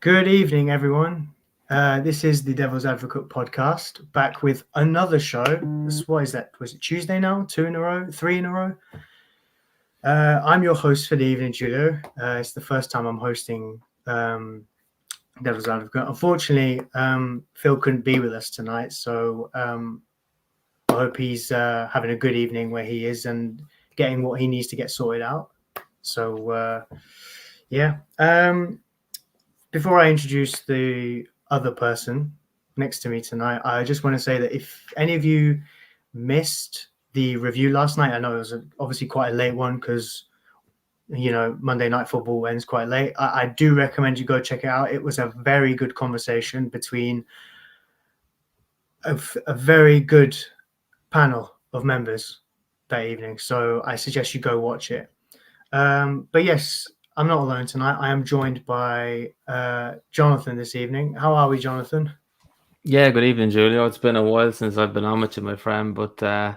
Good evening, everyone. This is the Devil's Advocate podcast, back with another show. What is that? Was it Tuesday now? 2 in a row? 3 in a row? I'm your host for the evening, Julio. It's the first time I'm hosting Devil's Advocate. Unfortunately, Phil couldn't be with us tonight, so I hope he's having a good evening where he is and getting what he needs to get sorted out. So, yeah. Before I introduce the other person next to me tonight, I just want to say that if any of you missed the review last night, I know it was obviously quite a late one because, Monday Night Football ends quite late. I do recommend you go check it out. It was a very good conversation between a very good panel of members that evening. So I suggest you go watch it. But yes, I'm not alone tonight. I am joined by Jonathan this evening. How are we, Jonathan? Yeah, good evening, Julio. It's been a while since I've been on with you, my friend. But yeah,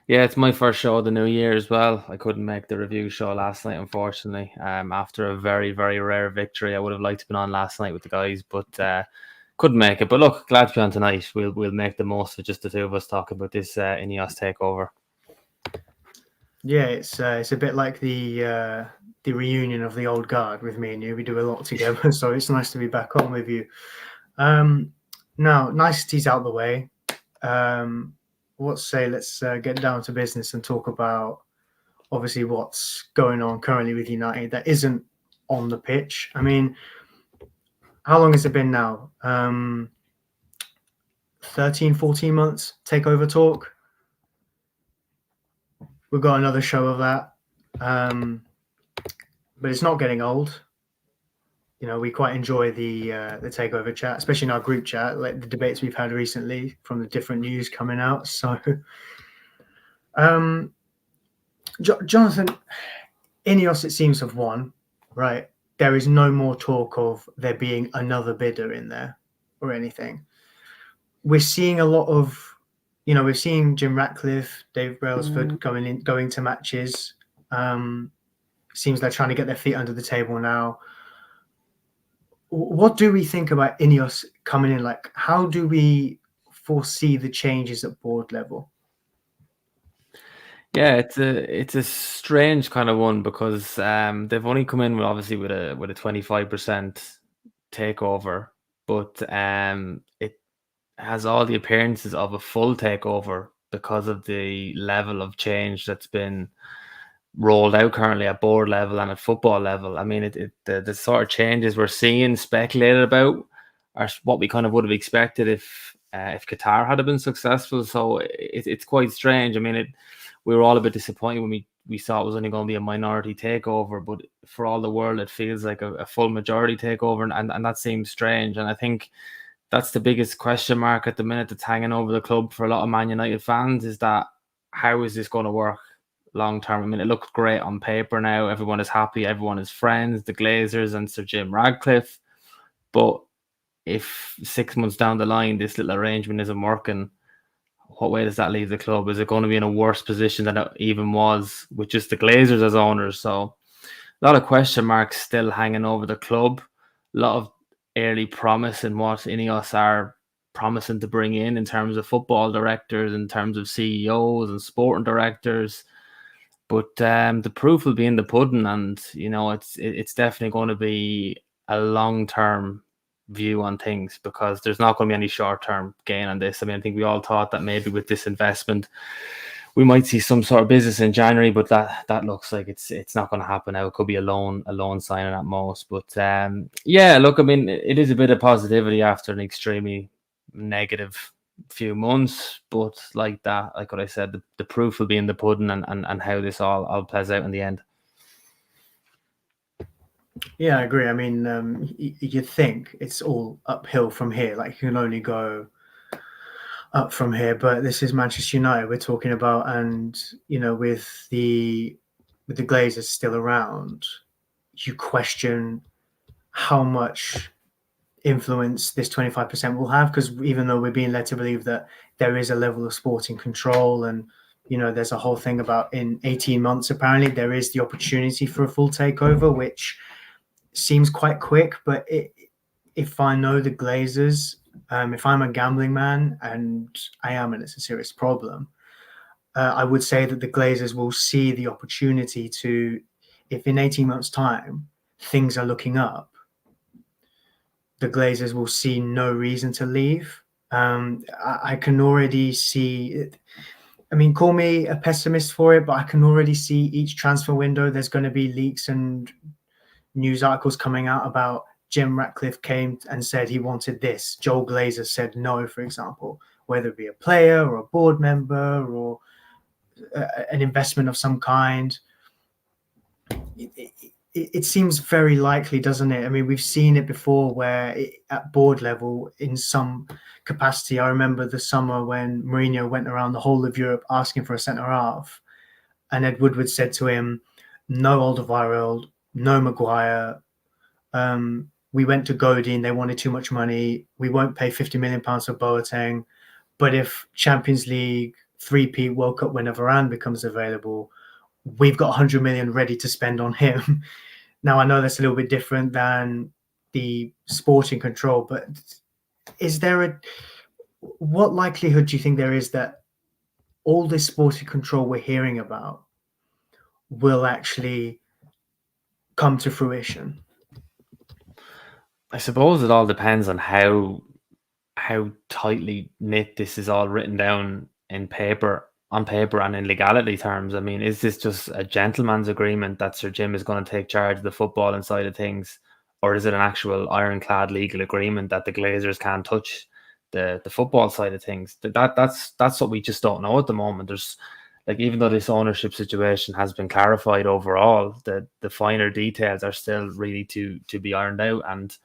it's my first show of the new year as well. I couldn't make the review show last night, unfortunately. After a very, very rare victory, I would have liked to have been on last night with the guys, but couldn't make it. But look, glad to be on tonight. We'll make the most of just the two of us talking about this Ineos takeover. Yeah, it's a bit like the reunion of the old guard with me and you. We do a lot together, so it's nice to be back on with you. Now, niceties out the way. Let's get down to business and talk about obviously what's going on currently with United that isn't on the pitch. I mean, how long has it been now? 13, 14 months takeover talk. We've got another show of that. But it's not getting old. We quite enjoy the takeover chat, especially in our group chat, like the debates we've had recently from the different news coming out. So, Jonathan, Ineos, it seems, have won, right? There is no more talk of there being another bidder in there or anything. We're seeing a lot of, we're seeing Jim Ratcliffe, Dave Brailsford going to matches. Seems they're trying to get their feet under the table now. What do we think about Ineos coming in? Like, how do we foresee the changes at board level? Yeah, it's a strange kind of one because they've only come in with a 25% takeover, but it has all the appearances of a full takeover because of the level of change that's been rolled out currently at board level and at football level. I mean, the sort of changes we're seeing speculated about are what we kind of would have expected if Qatar had been successful. So it's quite strange. I mean, we were all a bit disappointed when we saw it was only going to be a minority takeover, but for all the world, it feels like a full majority takeover, and that seems strange. And I think that's the biggest question mark at the minute that's hanging over the club for a lot of Man United fans, is that how is this going to work long term? I mean, it looks great on paper now. Everyone is happy. Everyone is friends, the Glazers and Sir Jim Radcliffe. But if 6 months down the line, this little arrangement isn't working, what way does that leave the club? Is it going to be in a worse position than it even was with just the Glazers as owners? So a lot of question marks still hanging over the club. A lot of early promise in what Ineos are promising to bring in terms of football directors, in terms of CEOs and sporting directors. But the proof will be in the pudding, and it's definitely going to be a long-term view on things, because there's not going to be any short-term gain on this. I mean, I think we all thought that maybe with this investment we might see some sort of business in January, but that looks like it's not going to happen now. It could be a loan signing at most. But yeah, look, I mean, it is a bit of positivity after an extremely negative few months, but like what I said, the proof will be in the pudding, and how this all plays out in the end. Yeah, I agree. I mean, you think it's all uphill from here. Like, you can only go up from here, but this is Manchester United we're talking about, and with the Glazers still around, you question how much influence this 25% will have, because even though we're being led to believe that there is a level of sporting control, and there's a whole thing about in 18 months apparently there is the opportunity for a full takeover, which seems quite quick, but if I know the Glazers, if I'm a gambling man, and I am, and it's a serious problem, I would say that the Glazers will see the opportunity to, if in 18 months' time things are looking up, the Glazers will see no reason to leave. I can already see it. I mean, call me a pessimist for it, but I can already see each transfer window there's going to be leaks and news articles coming out about Jim Ratcliffe came and said he wanted this. Joel Glazer said no, for example, whether it be a player or a board member or an investment of some kind. It seems very likely, doesn't it? I mean, we've seen it before where at board level, in some capacity, I remember the summer when Mourinho went around the whole of Europe asking for a centre half, and Ed Woodward said to him, no Alderweireld, no Maguire. We went to Godin, and they wanted too much money. We won't pay £50 million for Boateng. But if Champions League, 3P World Cup winner Varane becomes available, we've got 100 million ready to spend on him. Now, I know that's a little bit different than the sporting control, but is there what likelihood do you think there is that all this sporting control we're hearing about will actually come to fruition? I suppose it all depends on how tightly knit this is all written down on paper and in legality terms. I mean, is this just a gentleman's agreement that Sir Jim is going to take charge of the footballing side of things, or is it an actual ironclad legal agreement that the Glazers can't touch the football side of things? That's what we just don't know at the moment. There's like, even though this ownership situation has been clarified overall, the finer details are still really to be ironed out. And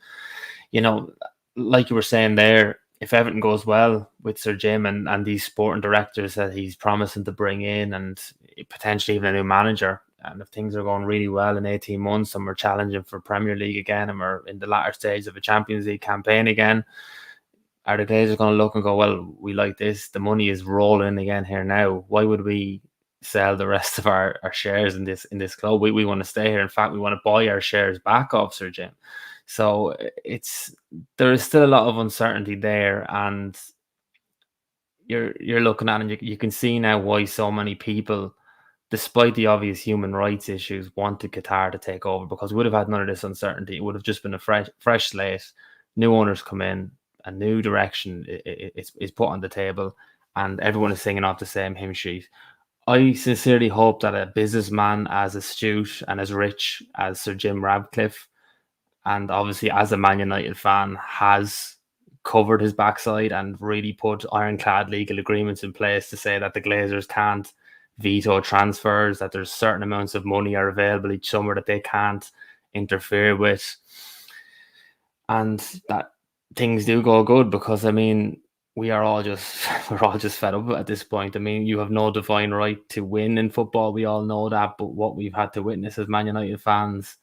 like you were saying there, if everything goes well with Sir Jim and these sporting directors that he's promising to bring in, and potentially even a new manager, and if things are going really well in 18 months and we're challenging for Premier League again and we're in the latter stage of a Champions League campaign again, are the Glazers going to look and go, well, we like this, the money is rolling again here now, why would we sell the rest of our shares in this club? We want to stay here. In fact, we want to buy our shares back off Sir Jim. So there is still a lot of uncertainty there, and you're looking at, and you can see now why so many people, despite the obvious human rights issues, wanted Qatar to take over, because we would have had none of this uncertainty. It would have just been a fresh slate, new owners come in, a new direction is put on the table, and everyone is singing off the same hymn sheet. I sincerely hope that a businessman as astute and as rich as Sir Jim Ratcliffe, and obviously as a Man United fan, has covered his backside and really put ironclad legal agreements in place to say that the Glazers can't veto transfers, that there's certain amounts of money are available each summer that they can't interfere with, and that things do go good. Because I mean, we're all just fed up at this point. I mean, you have no divine right to win in football, we all know that, but what we've had to witness as Man United fans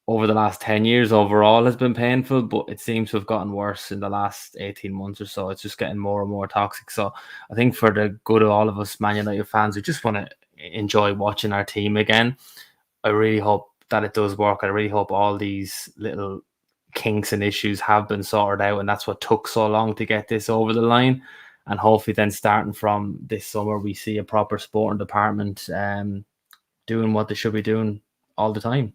over the last 10 years overall has been painful, but it seems to have gotten worse in the last 18 months or so. It's just getting more and more toxic. So I think for the good of all of us Man United fans who just want to enjoy watching our team again, I really hope that it does work. I really hope all these little kinks and issues have been sorted out, and that's what took so long to get this over the line. And hopefully then starting from this summer, we see a proper sporting department doing what they should be doing all the time.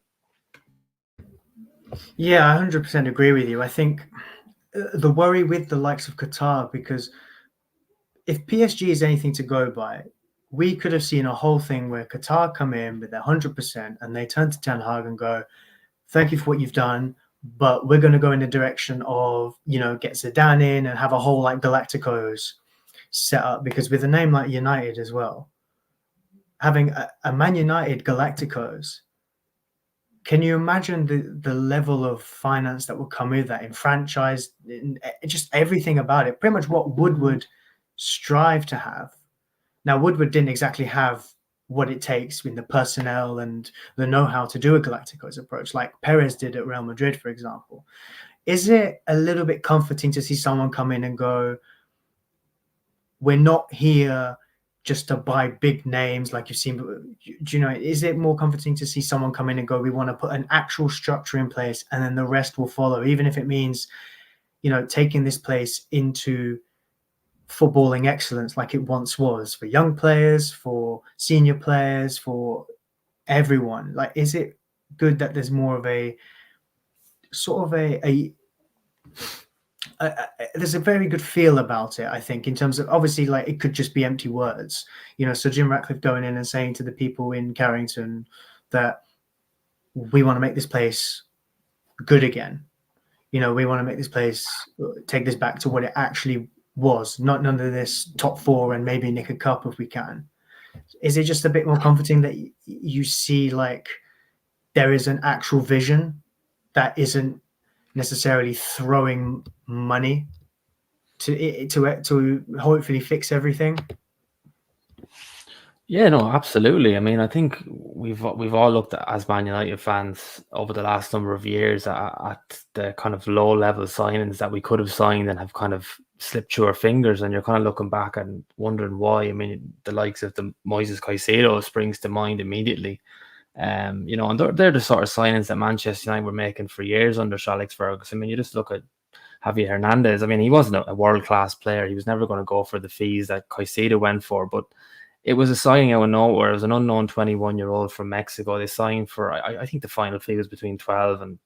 Yeah, I 100% agree with you. I think the worry with the likes of Qatar, because if PSG is anything to go by, we could have seen a whole thing where Qatar come in with their 100% and they turn to Ten Hag and go, thank you for what you've done, but we're going to go in the direction of, get Zidane in and have a whole like Galacticos set up. Because with a name like United as well, having a Man United Galacticos, can you imagine the level of finance that would come with that, in franchise, in just everything about it? Pretty much what Woodward strive to have. Now, Woodward didn't exactly have what it takes in the personnel and the know-how to do a Galacticos approach, like Perez did at Real Madrid, for example. Is it a little bit comforting to see someone come in and go, we're not here just to buy big names like you've seen? Do you know, is it more comforting to see someone come in and go, we want to put an actual structure in place and then the rest will follow, even if it means, taking this place into footballing excellence like it once was, for young players, for senior players, for everyone? Like, is it good that there's more of a sort of there's a very good feel about it, I think, in terms of, obviously, like, it could just be empty words, so Jim Ratcliffe going in and saying to the people in Carrington that we want to make this place good again. We want to make this place, take this back to what it actually was, not none of this top four and maybe nick a cup if we can. Is it just a bit more comforting that you see, like, there is an actual vision that isn't necessarily throwing money to hopefully fix everything? Yeah, no, absolutely. I mean, I think we've all looked at, as Man United fans, over the last number of years at the kind of low level signings that we could have signed and have kind of slipped through our fingers, and you're kind of looking back and wondering why. I mean, the likes of the Moises Caicedo springs to mind immediately. And they're the sort of signings that Manchester United were making for years under Sir Alex Ferguson. I mean, you just look at Javier Hernandez. I mean, he wasn't a world class player. He was never going to go for the fees that Caicedo went for, but it was a signing out of nowhere. It was an unknown 21-year-old from Mexico. They signed for, I think the final fee was between 12 and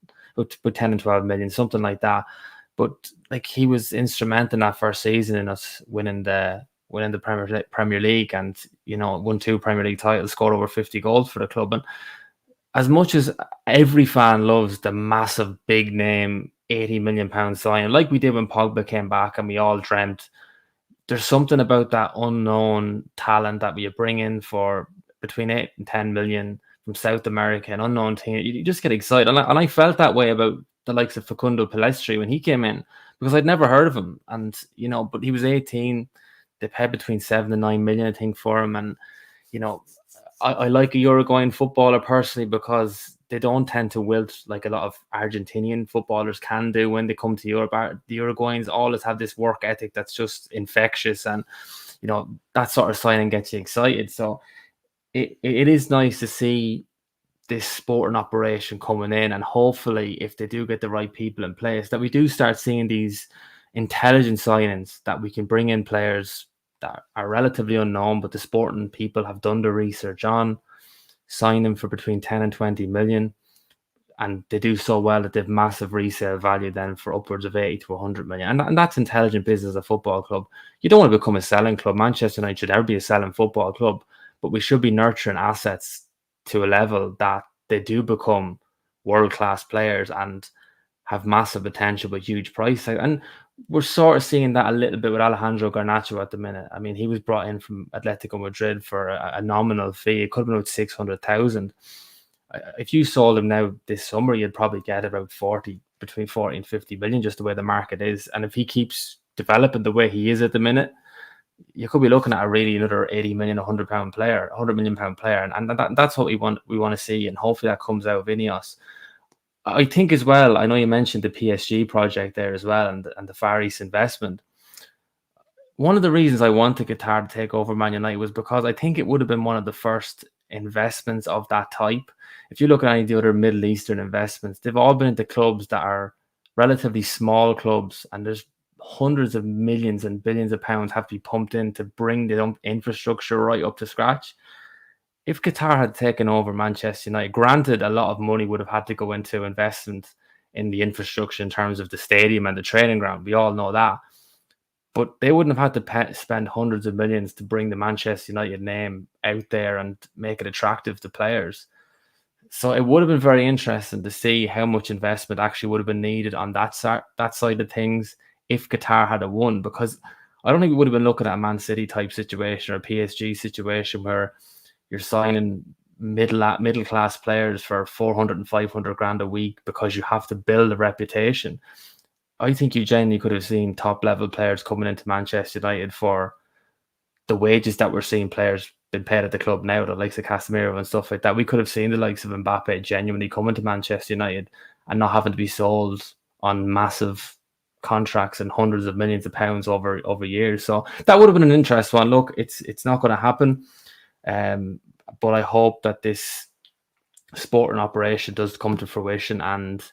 10 and 12 million, something like that. But like, he was instrumental in that first season in us winning the Premier League, and won 2 Premier League titles, scored over 50 goals for the club. And as much as every fan loves the massive big name £80 million signing, like we did when Pogba came back and we all dreamt, there's something about that unknown talent that we bring in for between 8 and 10 million from South America, an unknown team. You just get excited. And I felt that way about the likes of Facundo Pellistri when he came in, because I'd never heard of him. And, but he was 18. They paid between 7 and 9 million, I think, for him. And, I like a Uruguayan footballer personally because they don't tend to wilt like a lot of Argentinian footballers can do when they come to Europe. The Uruguayans always have this work ethic that's just infectious, and that sort of signing gets you excited. So it is nice to see this sporting operation coming in, and hopefully, if they do get the right people in place, that we do start seeing these intelligent signings, that we can bring in players that are relatively unknown, but the sporting people have done the research on, sign them for between 10 and 20 million, and they do so well that they've massive resale value then for upwards of 80 to 100 million. And that's intelligent business as a football club. You don't want to become a selling club. Manchester United should never be a selling football club, but we should be nurturing assets to a level that they do become world-class players and have massive potential but huge price tag. And we're sort of seeing that a little bit with Alejandro Garnacho at the minute. I mean, he was brought in from Atletico Madrid for a nominal fee. It could have been about 600,000. If you sold him now this summer, you'd probably get about between 40 and 50 million, just the way the market is. And if he keeps developing the way he is at the minute, you could be looking at another 80 million, £100 player, £100 million player. And that's what we want to see. And hopefully that comes out of Ineos. I think as well, I know you mentioned the PSG project there as well, and the Far East investment. One of the reasons I wanted Qatar to take over Man United was because I think it would have been one of the first investments of that type. If you look at any of the other Middle Eastern investments, they've all been into clubs that are relatively small clubs, and there's hundreds of millions and billions of pounds have to be pumped in to bring the infrastructure right up to scratch. If Qatar had taken over Manchester United, granted, a lot of money would have had to go into investment in the infrastructure in terms of the stadium and the training ground. We all know that. But they wouldn't have had to spend hundreds of millions to bring the Manchester United name out there and make it attractive to players. So it would have been very interesting to see how much investment actually would have been needed on that side of things if Qatar had won, because I don't think we would have been looking at a Man City type situation or a PSG situation where you're signing middle class players for 400 and 500 grand a week because you have to build a reputation. I think you genuinely could have seen top level players coming into Manchester United for the wages that we're seeing players been paid at the club now, the likes of Casemiro and stuff like that. We could have seen the likes of Mbappe genuinely coming to Manchester United and not having to be sold on massive contracts and hundreds of millions of pounds over years. So that would have been an interesting one. Look, it's not going to happen, but I hope that this sporting operation does come to fruition. And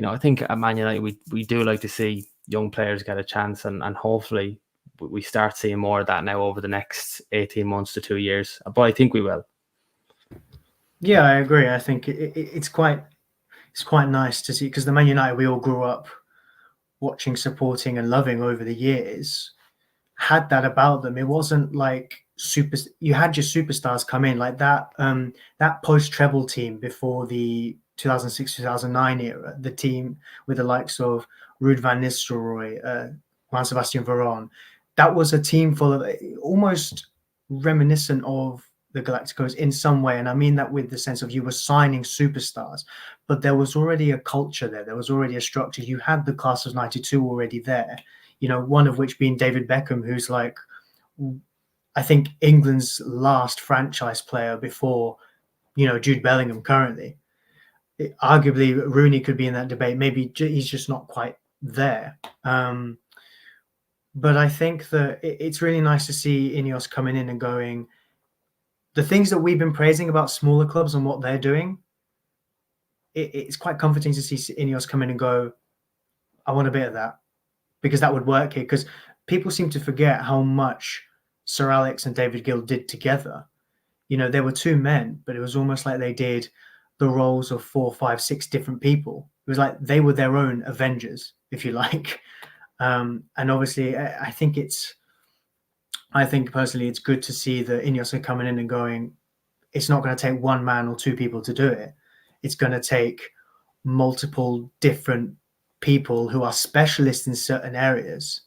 I think at Man United we do like to see young players get a chance, and hopefully we start seeing more of that now over the next 18 months to 2 years. But I think we will. Yeah, I agree. I think it's quite nice to see, because the Man United we all grew up watching, supporting, and loving over the years had that about them. It wasn't like you had your superstars come in like that. That post treble team before the 2006-2009 era, the team with the likes of Ruud van Nistelrooy, Juan Sebastian Veron, that was a team full of almost reminiscent of the Galacticos in some way. And I mean that with the sense of you were signing superstars, but there was already a culture there. There was already a structure. You had the class of 92 already there, one of which being David Beckham, who's like, I think, England's last franchise player before, Jude Bellingham currently. Arguably, Rooney could be in that debate. Maybe he's just not quite there. But I think that it's really nice to see Ineos coming in and going, the things that we've been praising about smaller clubs and what they're doing, it's quite comforting to see Ineos come in and go, I want a bit of that, because that would work here. Because people seem to forget how much Sir Alex and David Gill did together. There were two men, but it was almost like they did the roles of 4, 5, 6 different people. It was like they were their own Avengers, if you like. And obviously, I think personally, it's good to see the Ineos are coming in and going, it's not going to take one man or two people to do it. It's going to take multiple different people who are specialists in certain areas.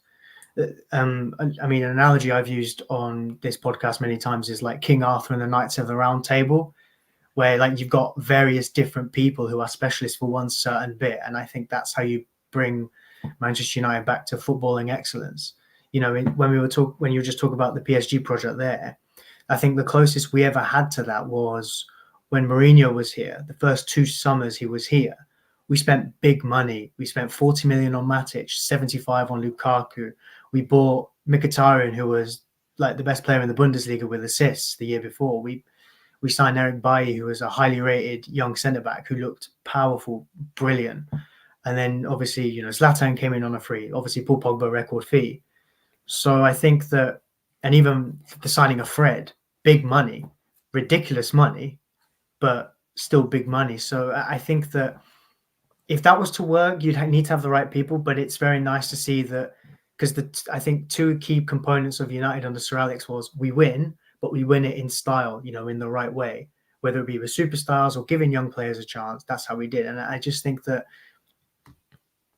I mean, an analogy I've used on this podcast many times is like King Arthur and the Knights of the Round Table, where like you've got various different people who are specialists for one certain bit. And I think that's how you bring Manchester United back to footballing excellence. When you were just talking about the PSG project there, I think the closest we ever had to that was when Mourinho was here. The first 2 summers he was here, we spent big money. We spent 40 million on Matic, 75 on Lukaku. We bought Mkhitaryan, who was like the best player in the Bundesliga with assists the year before. We signed Eric Bailly, who was a highly rated young centre-back who looked powerful, brilliant. And then obviously, Zlatan came in on a free. Obviously, Paul Pogba record fee. So I think that, and even the signing of Fred, big money, ridiculous money, but still big money. So I think that if that was to work, you'd need to have the right people. But it's very nice to see that, because I think 2 key components of United under Sir Alex was we win, but we win it in style, in the right way, whether it be with superstars or giving young players a chance. That's how we did. And I just think that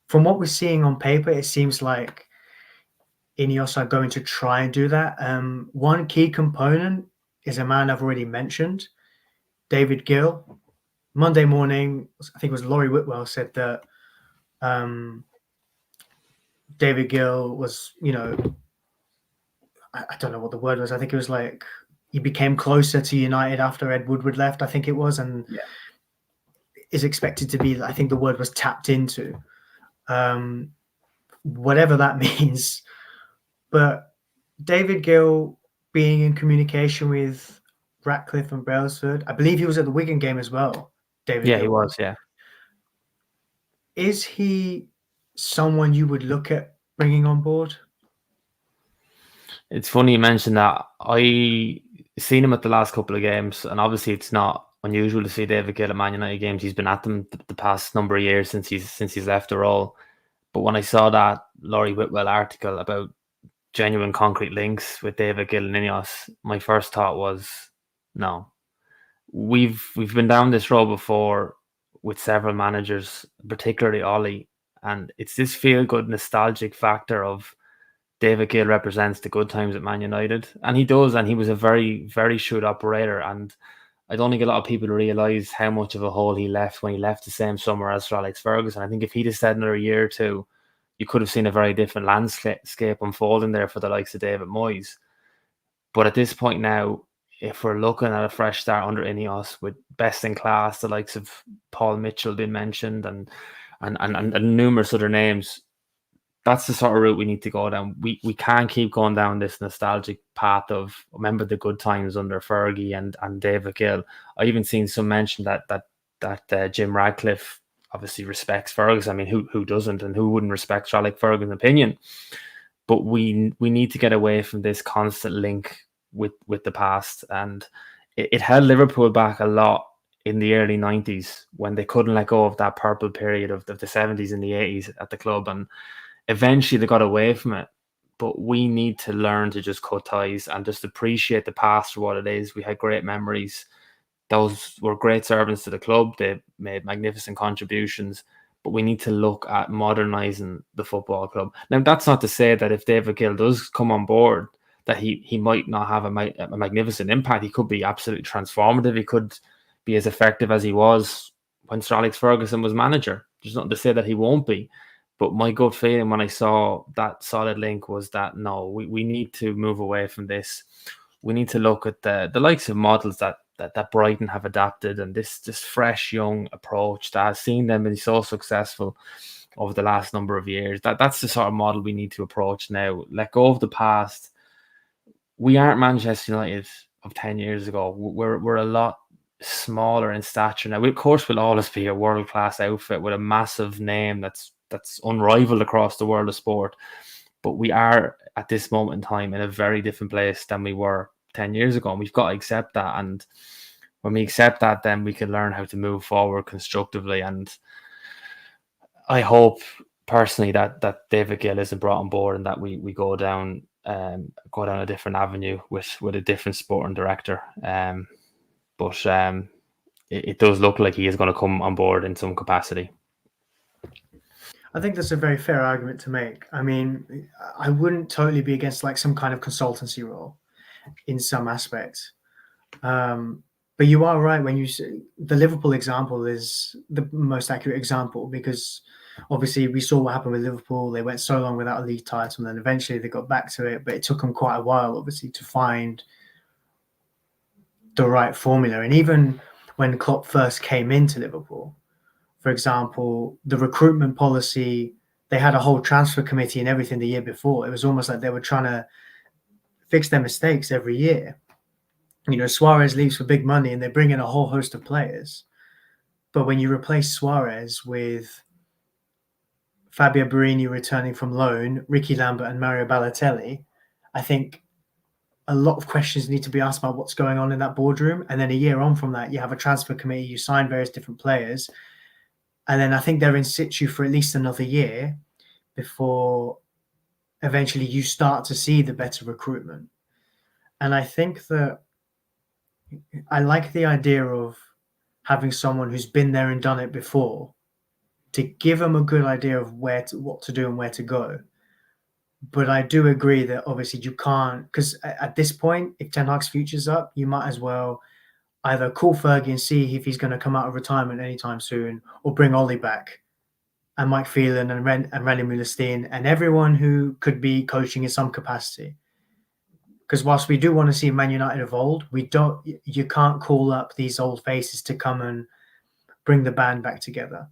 from what we're seeing on paper, it seems like Ineos are going to try and do that. One key component is a man I've already mentioned, David Gill. Monday morning, I think it was Laurie Whitwell said that David Gill was, I don't know what the word was. I think it was like he became closer to United after Ed Woodward left, I think it was, and is expected to be, I think the word was tapped into. Whatever that means. But David Gill being in communication with Ratcliffe and Brailsford, I believe he was at the Wigan game as well. David Gill. He was, yeah. Is he someone you would look at bringing on board? It's funny you mentioned that. I seen him at the last couple of games, and obviously it's not unusual to see David Gill at Man United games. He's been at them the past number of years since he's left the role. But when I saw that Laurie Whitwell article about genuine concrete links with David Gill and Ineos, my first thought was, no. We've been down this road before with several managers, particularly Ollie, and it's this feel-good nostalgic factor of David Gill represents the good times at Man United, and he does, and he was a very, very shrewd operator, and I don't think a lot of people realise how much of a hole he left when he left the same summer as Sir Alex Ferguson. I think if he'd have stayed another year or two, you could have seen a very different landscape unfolding there for the likes of David Moyes. But at this point now, if we're looking at a fresh start under Ineos with best in class, the likes of Paul Mitchell been mentioned and numerous other names, that's the sort of route we need to go down. We can't keep going down this nostalgic path of remember the good times under Fergie and David Gill. I even seen some mention that Jim Radcliffe obviously respects Ferguson. I mean, who doesn't, and who wouldn't respect Sir Alex Ferguson's opinion? But we need to get away from this constant link with the past, and it held Liverpool back a lot in the early 90s when they couldn't let go of that purple period of the 70s and the 80s at the club, and eventually they got away from it. But we need to learn to just cut ties and just appreciate the past for what it is. We had great memories. Those were great servants to the club. They made magnificent contributions. But we need to look at modernising the football club. Now, that's not to say that if David Gill does come on board, that he might not have a magnificent impact. He could be absolutely transformative. He could be as effective as he was when Sir Alex Ferguson was manager. There's nothing to say that he won't be. But my gut feeling when I saw that solid link was that no, we need to move away from this. We need to look at the likes of models that Brighton have adapted, and this fresh young approach that has seen them be so successful over the last number of years. That's the sort of model we need to approach now. Let go of the past. We aren't Manchester United of 10 years ago. We're a lot smaller in stature now. Of course, we'll always be a world-class outfit with a massive name that's unrivaled across the world of sport. But we are, at this moment in time, in a very different place than we were 10 years ago. And we've got to accept that. And when we accept that, then we can learn how to move forward constructively. And I hope personally that David Gill isn't brought on board and that we go down a different avenue with a different sporting director. But it does look like he is going to come on board in some capacity. I think that's a very fair argument to make. I mean, I wouldn't totally be against like some kind of consultancy role in some aspects. But you are right when you say the Liverpool example is the most accurate example, because obviously we saw what happened with Liverpool. They went so long without a league title, and then eventually they got back to it. But it took them quite a while, obviously, to find the right formula. And even when Klopp first came into Liverpool, for example, the recruitment policy, they had a whole transfer committee and everything the year before. It was almost like they were trying to fix their mistakes every year. You know, Suarez leaves for big money and they bring in a whole host of players. But when you replace Suarez with Fabio Borini returning from loan, Ricky Lambert and Mario Balotelli, I think a lot of questions need to be asked about what's going on in that boardroom. And then a year on from that, you have a transfer committee, you sign various different players. And then I think they're in situ for at least another year before eventually you start to see the better recruitment. And I think that I like the idea of having someone who's been there and done it before to give them a good idea of what to do and where to go. But I do agree that obviously you can't, because at this point, if Ten Hag's future's up, you might as well either call Fergie and see if he's going to come out of retirement anytime soon, or bring Ollie back and Mike Phelan and Randy Mulestein and everyone who could be coaching in some capacity. Because whilst we do want to see Man United of old, you can't call up these old faces to come and bring the band back together.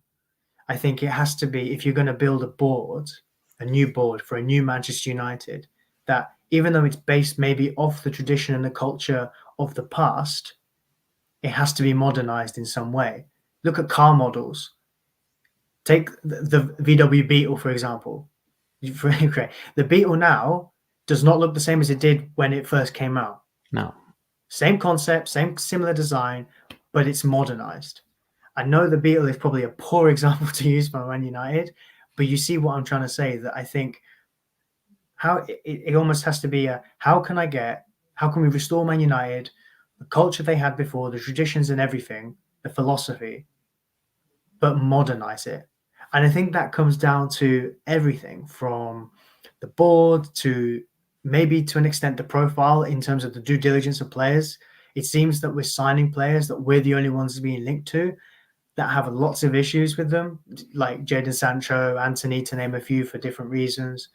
I think it has to be, if you're going to build a new board for a new Manchester United, that even though it's based maybe off the tradition and the culture of the past, it has to be modernized in some way. Look at car models. Take the VW Beetle, for example. The Beetle now does not look the same as it did when it first came out. No. Same concept, same similar design, but it's modernized. I know the Beetle is probably a poor example to use for Man United, but you see what I'm trying to say, that I think how it almost has to be how can we restore Man United, the culture they had before, the traditions and everything, the philosophy, but modernize it. And I think that comes down to everything from the board to maybe to an extent the profile in terms of the due diligence of players. It seems that we're signing players that we're the only ones being linked to that have lots of issues with them, like Jadon Sancho, Anthony, to name a few, for different reasons.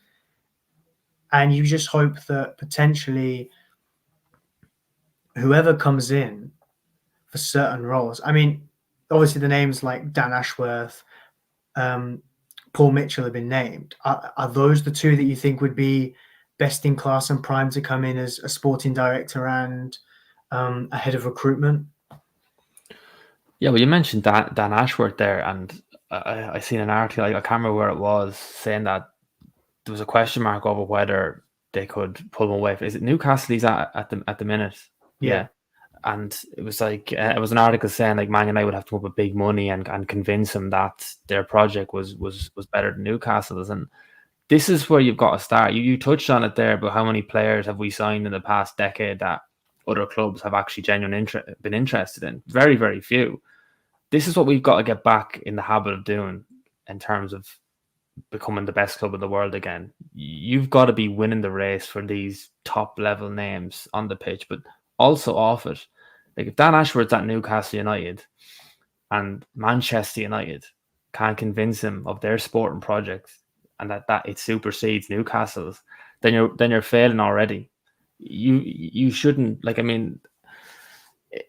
And you just hope that potentially whoever comes in for certain roles, I mean, obviously the names like Dan Ashworth, Paul Mitchell have been named. Are those the two that you think would be best in class and prime to come in as a sporting director and a head of recruitment? Yeah, well, you mentioned Dan Ashworth there, and I seen an article, I can't remember where it was, saying that there was a question mark over whether they could pull him away. Is it Newcastle he's at the minute? Yeah. Yeah. And it was like it was an article saying like Man United would have to come up with big money and convince him that their project was better than Newcastle's. And this is where you've got to start. You touched on it there, but how many players have we signed in the past decade that other clubs have actually genuinely been interested in? Very, very few. This is what we've got to get back in the habit of doing in terms of becoming the best club in the world again. You've got to be winning the race for these top level names on the pitch, but also off it. Like if Dan Ashworth's at Newcastle United and Manchester United can't convince him of their sporting project and that it supersedes Newcastle's, then you're failing already. You shouldn't, like, I mean,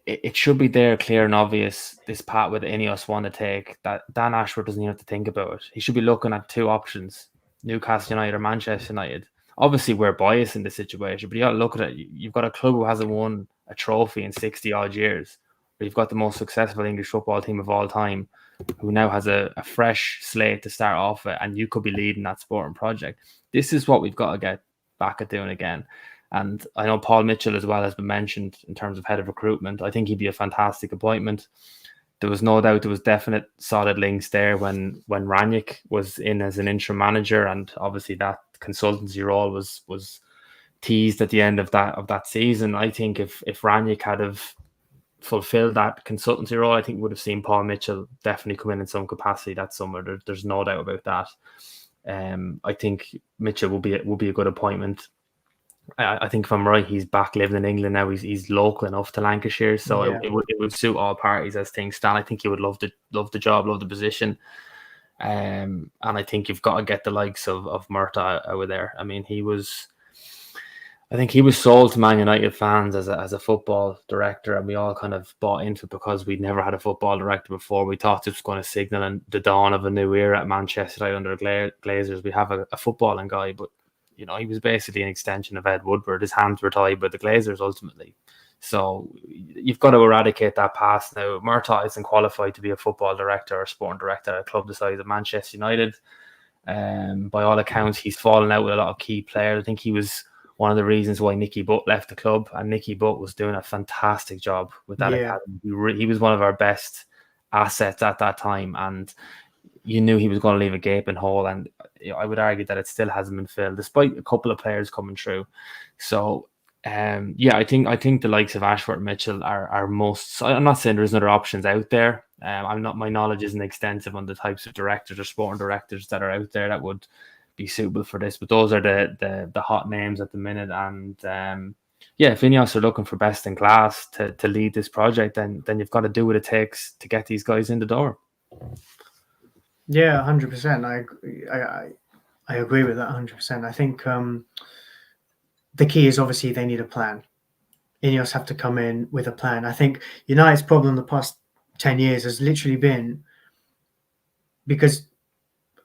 it should be there, clear and obvious, this path with Ineos want to take, that Dan Ashworth doesn't even have to think about it. He should be looking at two options, Newcastle United or Manchester United. Obviously, we're biased in this situation, but you got to look at it. You've got a club who hasn't won a trophy in 60 odd years. But you've got the most successful English football team of all time, who now has a fresh slate to start off with, and you could be leading that sporting project. This is what we've got to get back at doing again. And I know Paul Mitchell as well has been mentioned in terms of head of recruitment. I think he'd be a fantastic appointment. There was no doubt there was definite solid links there when Ranić was in as an interim manager, and obviously that consultancy role was teased at the end of that season. I think if Ranić had have fulfilled that consultancy role, I think we would have seen Paul Mitchell definitely come in some capacity that summer. There's no doubt about that. I think Mitchell will be a good appointment. I think if I'm right, he's back living in England now. He's local enough to Lancashire, so Yeah. it would suit all parties as things stand. I think he would love the job, love the position, and I think you've got to get the likes of Murta over there. I mean, I think he was sold to Man United fans as a football director, and we all kind of bought into it because we'd never had a football director before. We thought it was going to signal the dawn of a new era at Manchester United under Glazers. We have a footballing guy, but you know, he was basically an extension of Ed Woodward. His hands were tied by the Glazers ultimately. So you've got to eradicate that past now. Murtaugh isn't qualified to be a football director or sporting director at a club the size of Manchester United. By all accounts, he's fallen out with a lot of key players. I think he was one of the reasons why Nicky Butt left the club, and Nicky Butt was doing a fantastic job with that academy. He was one of our best assets at that time, and you knew he was going to leave a gaping hole, and I would argue that it still hasn't been filled, despite a couple of players coming through. So, I think the likes of Ashworth and Mitchell are most. I'm not saying there's other options out there. My knowledge isn't extensive on the types of directors or sporting directors that are out there that would be suitable for this, but those are the hot names at the minute. And if Ineos are looking for best in class to lead this project, then you've got to do what it takes to get these guys in the door. Yeah, 100%. I agree with that 100%. I think the key is obviously they need a plan. Ineos have to come in with a plan. I think United's problem the past 10 years has literally been because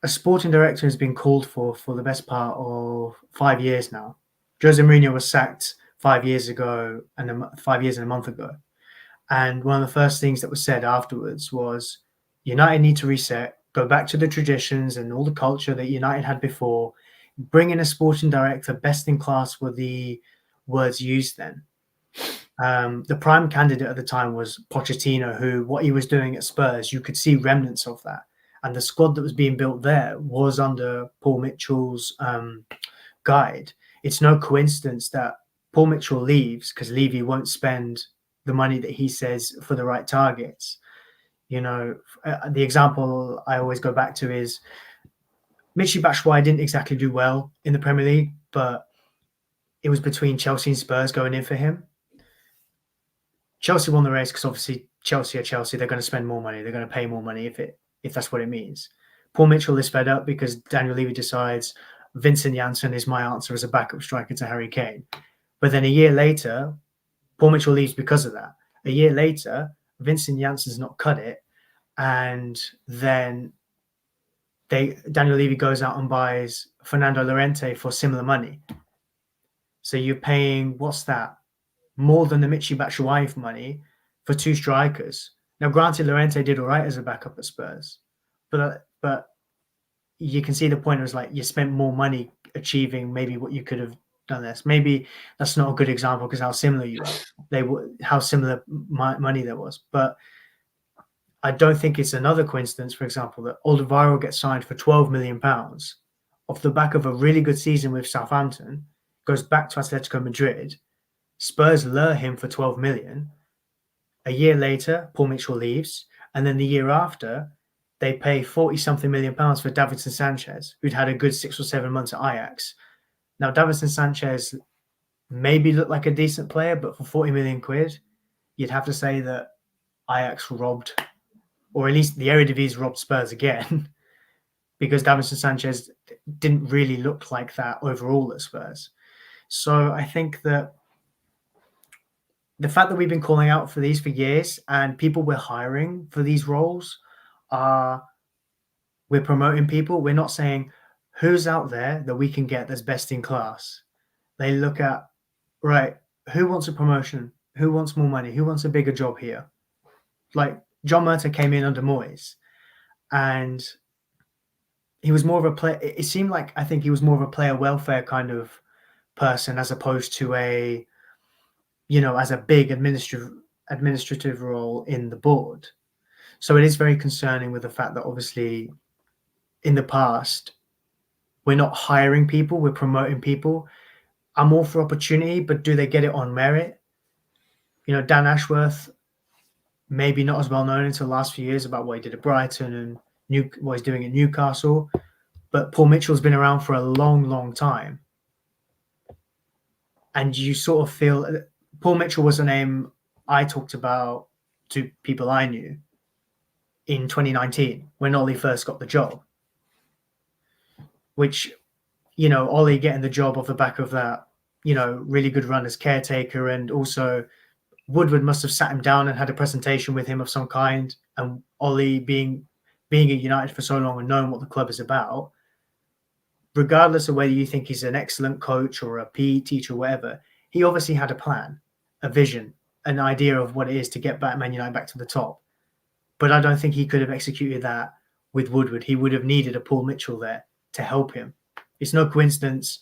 a sporting director has been called for the best part of 5 years now. Jose Mourinho was sacked 5 years ago and 5 years and a month ago. And one of the first things that was said afterwards was United need to reset, go back to the traditions and all the culture that United had before, bring in a sporting director, best in class were the words used then. The prime candidate at the time was Pochettino, who what he was doing at Spurs, you could see remnants of that. And the squad that was being built there was under Paul Mitchell's guide. It's no coincidence that Paul Mitchell leaves because Levy won't spend the money that he says for the right targets. You know, the example I always go back to is Michy Batshuayi didn't exactly do well in the Premier League, but it was between Chelsea and Spurs going in for him. Chelsea won the race because obviously Chelsea are Chelsea. They're going to spend more money. They're going to pay more money if that's what it means. Paul Mitchell is fed up because Daniel Levy decides Vincent Janssen is my answer as a backup striker to Harry Kane. But then a year later, Paul Mitchell leaves because of that. A year later, Vincent Janssen's not cut it. And then Daniel Levy goes out and buys Fernando Llorente for similar money. So you're paying, what's that? More than the Michy Batshuayi money for two strikers. Now, granted, Llorente did all right as a backup at Spurs, but you can see the point. It was like you spent more money achieving maybe what you could have done this. Maybe that's not a good example because how similar you are. How similar money there was. But I don't think it's another coincidence, for example, that Alderweireld gets signed for £12 million off the back of a really good season with Southampton, goes back to Atletico Madrid. Spurs lure him for 12 million. A year later, Paul Mitchell leaves. And then the year after, they pay 40-something million pounds for Davinson Sanchez, who'd had a good 6 or 7 months at Ajax. Now, Davinson Sanchez maybe looked like a decent player, but for 40 million quid, you'd have to say that Ajax robbed, or at least the Eredivisie robbed Spurs again, because Davinson Sanchez didn't really look like that overall at Spurs. So I think that the fact that we've been calling out for these for years and people we're hiring for these roles we're promoting people. We're not saying who's out there that we can get that's best in class. They look at, right, who wants a promotion? Who wants more money? Who wants a bigger job here? Like John Murtough came in under Moyes and he was more of a player. It seemed like, I think he was more of a player welfare kind of person as opposed to a, as a big administrative role in the board. So it is very concerning with the fact that obviously in the past, we're not hiring people, we're promoting people. I'm all for opportunity, but do they get it on merit? Dan Ashworth, maybe not as well known until the last few years about what he did at Brighton and what he's doing at Newcastle. But Paul Mitchell's been around for a long, long time. And you sort of feel Paul Mitchell was a name I talked about to people I knew in 2019 when Ollie first got the job. Which, Ollie getting the job off the back of that, really good run as caretaker. And also Woodward must have sat him down and had a presentation with him of some kind. And Ollie being at United for so long and knowing what the club is about, regardless of whether you think he's an excellent coach or a PE teacher or whatever, he obviously had a plan, a vision, an idea of what it is to get Man United back to the top. But I don't think he could have executed that with Woodward. He would have needed a Paul Mitchell there to help him. It's no coincidence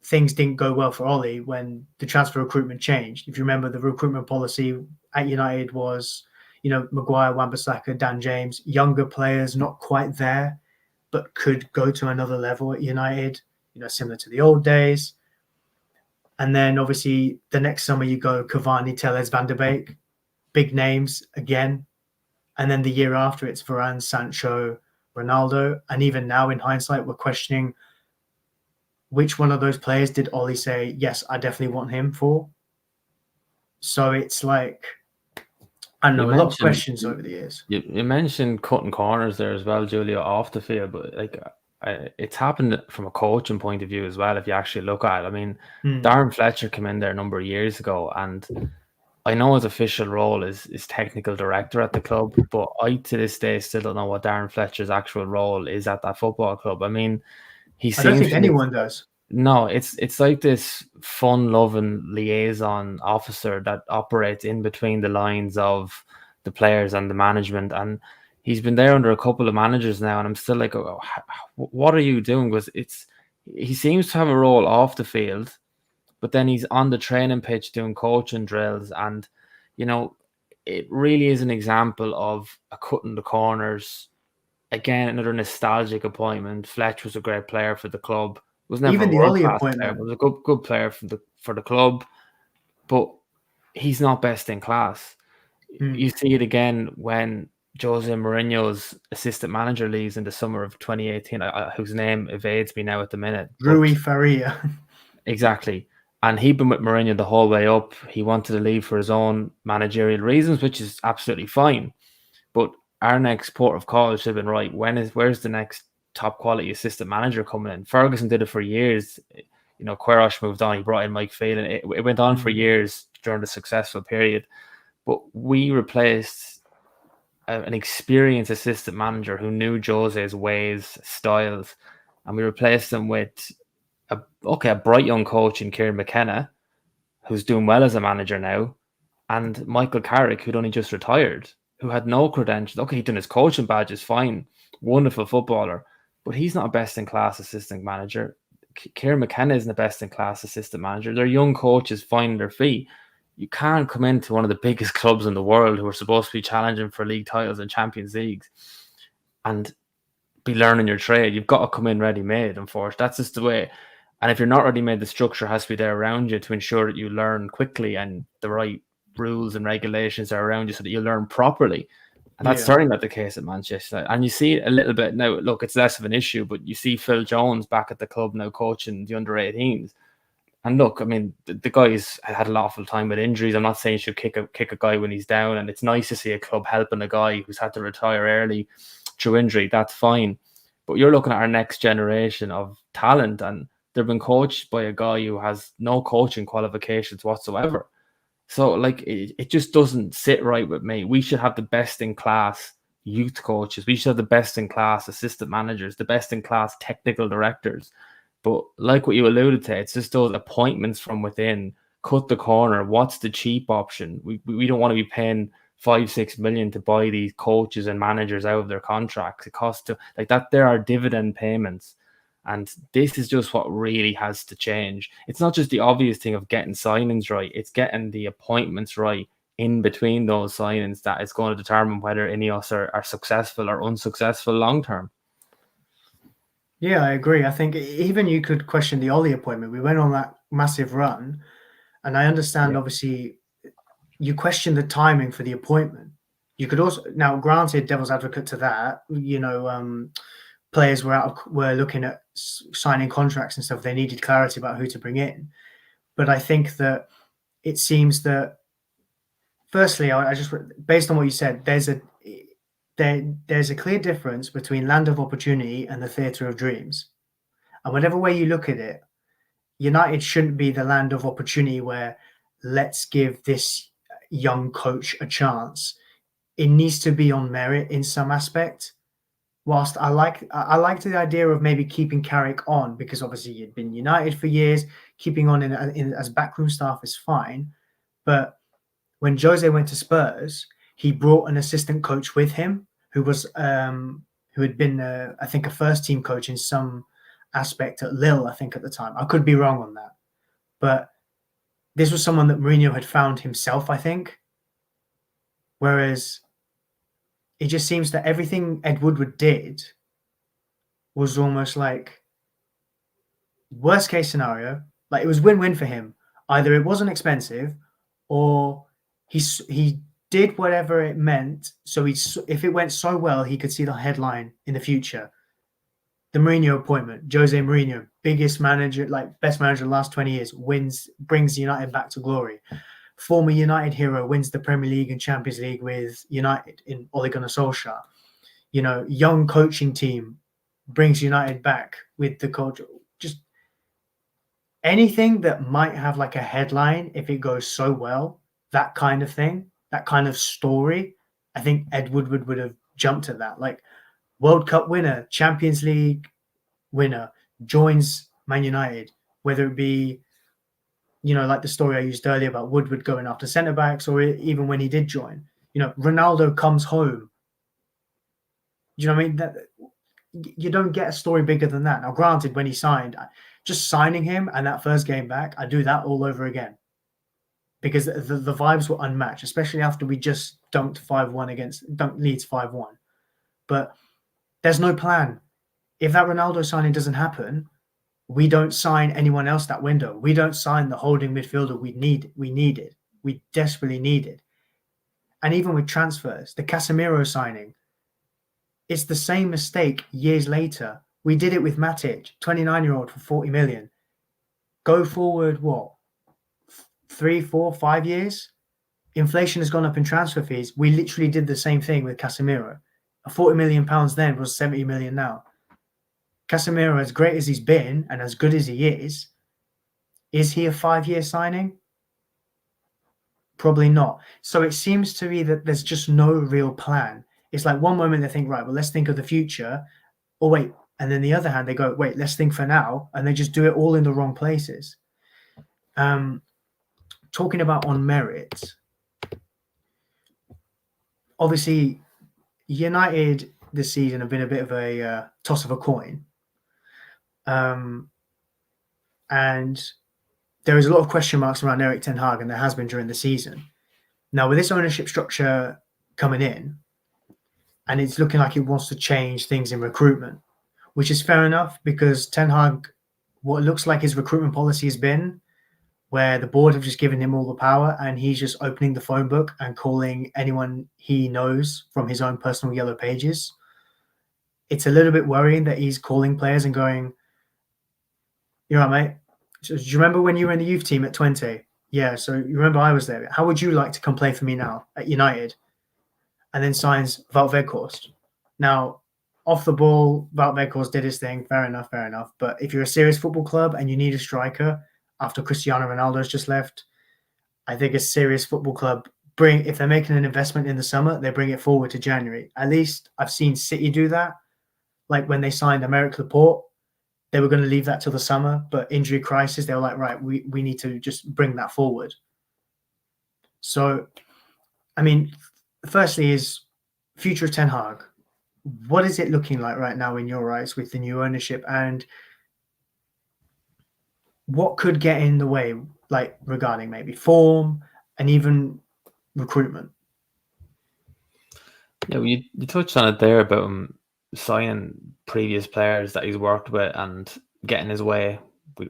things didn't go well for Ollie when the transfer recruitment changed. If you remember, the recruitment policy at United was, Maguire, Wan-Bissaka, Dan James, younger players, not quite there, but could go to another level at United, similar to the old days. And then obviously the next summer you go Cavani, Telles, Van der Beek, big names again. And then the year after it's Varane, Sancho, Ronaldo. And even now in hindsight, we're questioning which one of those players did Ollie say, yes, I definitely want him for? So it's like, I don't know, a lot of questions over the years. You mentioned cutting corners there as well, Julia, off the field, but it's happened from a coaching point of view as well, if you actually look at it. I mean, Darren Fletcher came in there a number of years ago, and I know his official role is technical director at the club, but I to this day still don't know what Darren Fletcher's actual role is at that football club. I mean, I don't think anyone does. No, it's like this fun-loving liaison officer that operates in between the lines of the players and the management. And he's been there under a couple of managers now, and I'm still like, oh, what are you doing? Because he seems to have a role off the field, but then he's on the training pitch doing coaching drills. And, it really is an example of a cutting the corners. Again, another nostalgic appointment. Fletch was a great player for the club. Was never even a the Ollie world-class appointment player, but was a good player for the club. But he's not best in class. You see it again when Jose Mourinho's assistant manager leaves in the summer of 2018, whose name evades me now at the minute. Rui Faria. Exactly. And he'd been with Mourinho the whole way up. He wanted to leave for his own managerial reasons, which is absolutely fine. But our next port of call should have been right. Where's the next top quality assistant manager coming in? Ferguson did it for years. Queiroz moved on. He brought in Mike Phelan. It went on for years during the successful period. But we replaced an experienced assistant manager who knew Jose's ways, styles, and we replaced him with a bright young coach in Kieran McKenna, who's doing well as a manager now, and Michael Carrick, who'd only just retired, who had no credentials. Okay, he'd done his coaching badges, fine, wonderful footballer, but he's not a best in class assistant manager. Kieran McKenna isn't a best in class assistant manager. They're young coaches finding their feet. You can't come into one of the biggest clubs in the world who are supposed to be challenging for league titles and Champions Leagues and be learning your trade. You've got to come in ready made, unfortunately. That's just the way. And if you're not ready made, the structure has to be there around you to ensure that you learn quickly and the right rules and regulations are around you so that you learn properly. And that's certainly not the case at Manchester. And you see it a little bit now. Look, it's less of an issue, but you see Phil Jones back at the club now coaching the under 18s. And look, I mean, the guy's had an awful time with injuries. I'm not saying you should kick a guy when he's down. And it's nice to see a club helping a guy who's had to retire early through injury. That's fine. But you're looking at our next generation of talent, and they've been coached by a guy who has no coaching qualifications whatsoever. So, like, it just doesn't sit right with me. We should have the best in class youth coaches. We should have the best in class assistant managers, the best in class technical directors. But like what you alluded to, it's just those appointments from within. Cut the corner. What's the cheap option? We don't want to be paying 5-6 million to buy these coaches and managers out of their contracts. It costs like that. There are dividend payments. And this is just what really has to change. It's not just the obvious thing of getting signings right. It's getting the appointments right in between those signings that is going to determine whether Ineos are successful or unsuccessful long term. Yeah, I agree. I think even you could question the Ollie appointment. We went on that massive run, and I understand, obviously, you question the timing for the appointment. You could also, now granted, devil's advocate to that, players were looking at signing contracts and stuff. They needed clarity about who to bring in. But I think that it seems that, firstly, I just, based on what you said, there's a clear difference between land of opportunity and the theatre of dreams. And whatever way you look at it, United shouldn't be the land of opportunity where let's give this young coach a chance. It needs to be on merit in some aspect. Whilst I liked the idea of maybe keeping Carrick on, because obviously you'd been United for years, keeping on in as backroom staff is fine. But when Jose went to Spurs, he brought an assistant coach with him who had been, I think, a first team coach in some aspect at Lille, I think, at the time. I could be wrong on that. But this was someone that Mourinho had found himself, I think. Whereas it just seems that everything Ed Woodward did was almost like worst case scenario. Like, it was win-win for him. Either it wasn't expensive or he did whatever it meant. So if it went so well, he could see the headline in the future. The Mourinho appointment, Jose Mourinho, biggest manager, like best manager in the last 20 years, brings United back to glory. Former United hero wins the Premier League and Champions League with United in Ole Gunnar Solskjaer. Young coaching team brings United back with the culture. Just anything that might have like a headline if it goes so well, that kind of thing, that kind of story. I think Ed Woodward would have jumped at that. Like, World Cup winner, Champions League winner, joins Man United, whether it be, like the story I used earlier about Woodward going after centre-backs, or even when he did join. Ronaldo comes home. You know what I mean? That you don't get a story bigger than that. Now, granted, when he signed, just signing him and that first game back, I do that all over again. Because the vibes were unmatched, especially after we just dunked Leeds 5-1. But there's no plan. If that Ronaldo signing doesn't happen, we don't sign anyone else that window. We don't sign the holding midfielder we desperately needed. And even with transfers, the Casemiro signing, it's the same mistake years later. We did it with Matic, 29-year-old for 40 million. Go forward, what? 3, 4, 5 years? Inflation has gone up in transfer fees. We literally did the same thing with Casemiro. £40 million then was 70 million now. Casemiro, as great as he's been and as good as he is he a 5-year signing? Probably not. So it seems to me that there's just no real plan. it's like one moment they think, right, well, let's think of the future. Or wait, and then the other hand, they go, wait, let's think for now. And they just do it all in the wrong places. Talking about on merit, obviously, United this season have been a bit of a toss of a coin. And there is a lot of question marks around Erik ten Hag, and there has been during the season. Now, with this ownership structure coming in, and it's looking like it wants to change things in recruitment, which is fair enough because ten Hag, what looks like his recruitment policy has been, where the board have just given him all the power and he's just opening the phone book and calling anyone he knows from his own personal yellow pages. It's a little bit worrying that he's calling players and going, "You're right, mate. So, do you remember when you were in the youth team at 20? Yeah, so you remember I was there. How would you like to come play for me now at United?" And then signs Wout Weghorst. Now, off the ball, Wout Weghorst did his thing. Fair enough, fair enough. But if you're a serious football club and you need a striker after Cristiano Ronaldo's just left, I think a serious football club if they're making an investment in the summer, they bring it forward to January. At least I've seen City do that. Like when they signed Aymeric Laporte, they were going to leave that till the summer, but injury crisis, they were like, right, we need to just bring that forward. So, I mean, firstly is future of Ten Hag. What is it looking like right now in your eyes with the new ownership, and what could get in the way, like regarding maybe form and even recruitment? Yeah, well, you touched on it there about him signing previous players that he's worked with and getting his way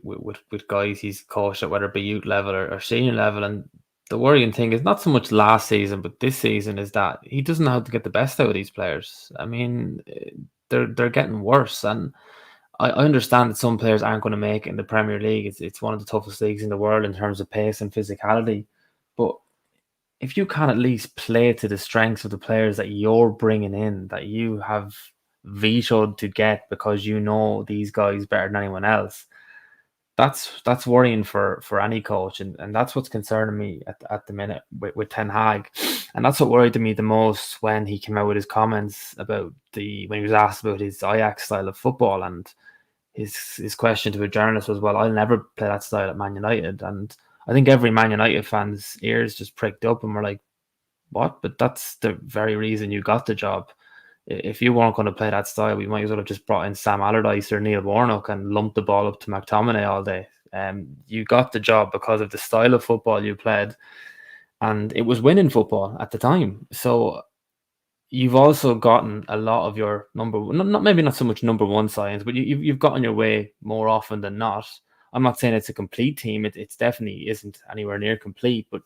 with guys he's coached at, whether it be youth level or senior level. And the worrying thing is not so much last season, but this season is that he doesn't know how to get the best out of these players. I mean, they're getting worse, and I understand that some players aren't going to make it in the Premier League. It's one of the toughest leagues in the world in terms of pace and physicality, but if you can at least play to the strengths of the players that you're bringing in, that you have vetoed to get because you know these guys better than anyone else, that's worrying for any coach, and that's what's concerning me at the minute with Ten Hag. And that's what worried me the most when he came out with his comments about when he was asked about his Ajax style of football, and his question to a journalist was, well, I'll never play that style at Man United. And I think every Man United fan's ears just pricked up and were like, what? But that's the very reason you got the job. If you weren't going to play that style, we might as well have just brought in Sam Allardyce or Neil Warnock and lumped the ball up to McTominay all day. You got the job because of the style of football you played, and it was winning football at the time. So you've also gotten a lot of your maybe not so much number one signs, but you've gotten your way more often than not. I'm not saying it's a complete team. It's definitely isn't anywhere near complete, but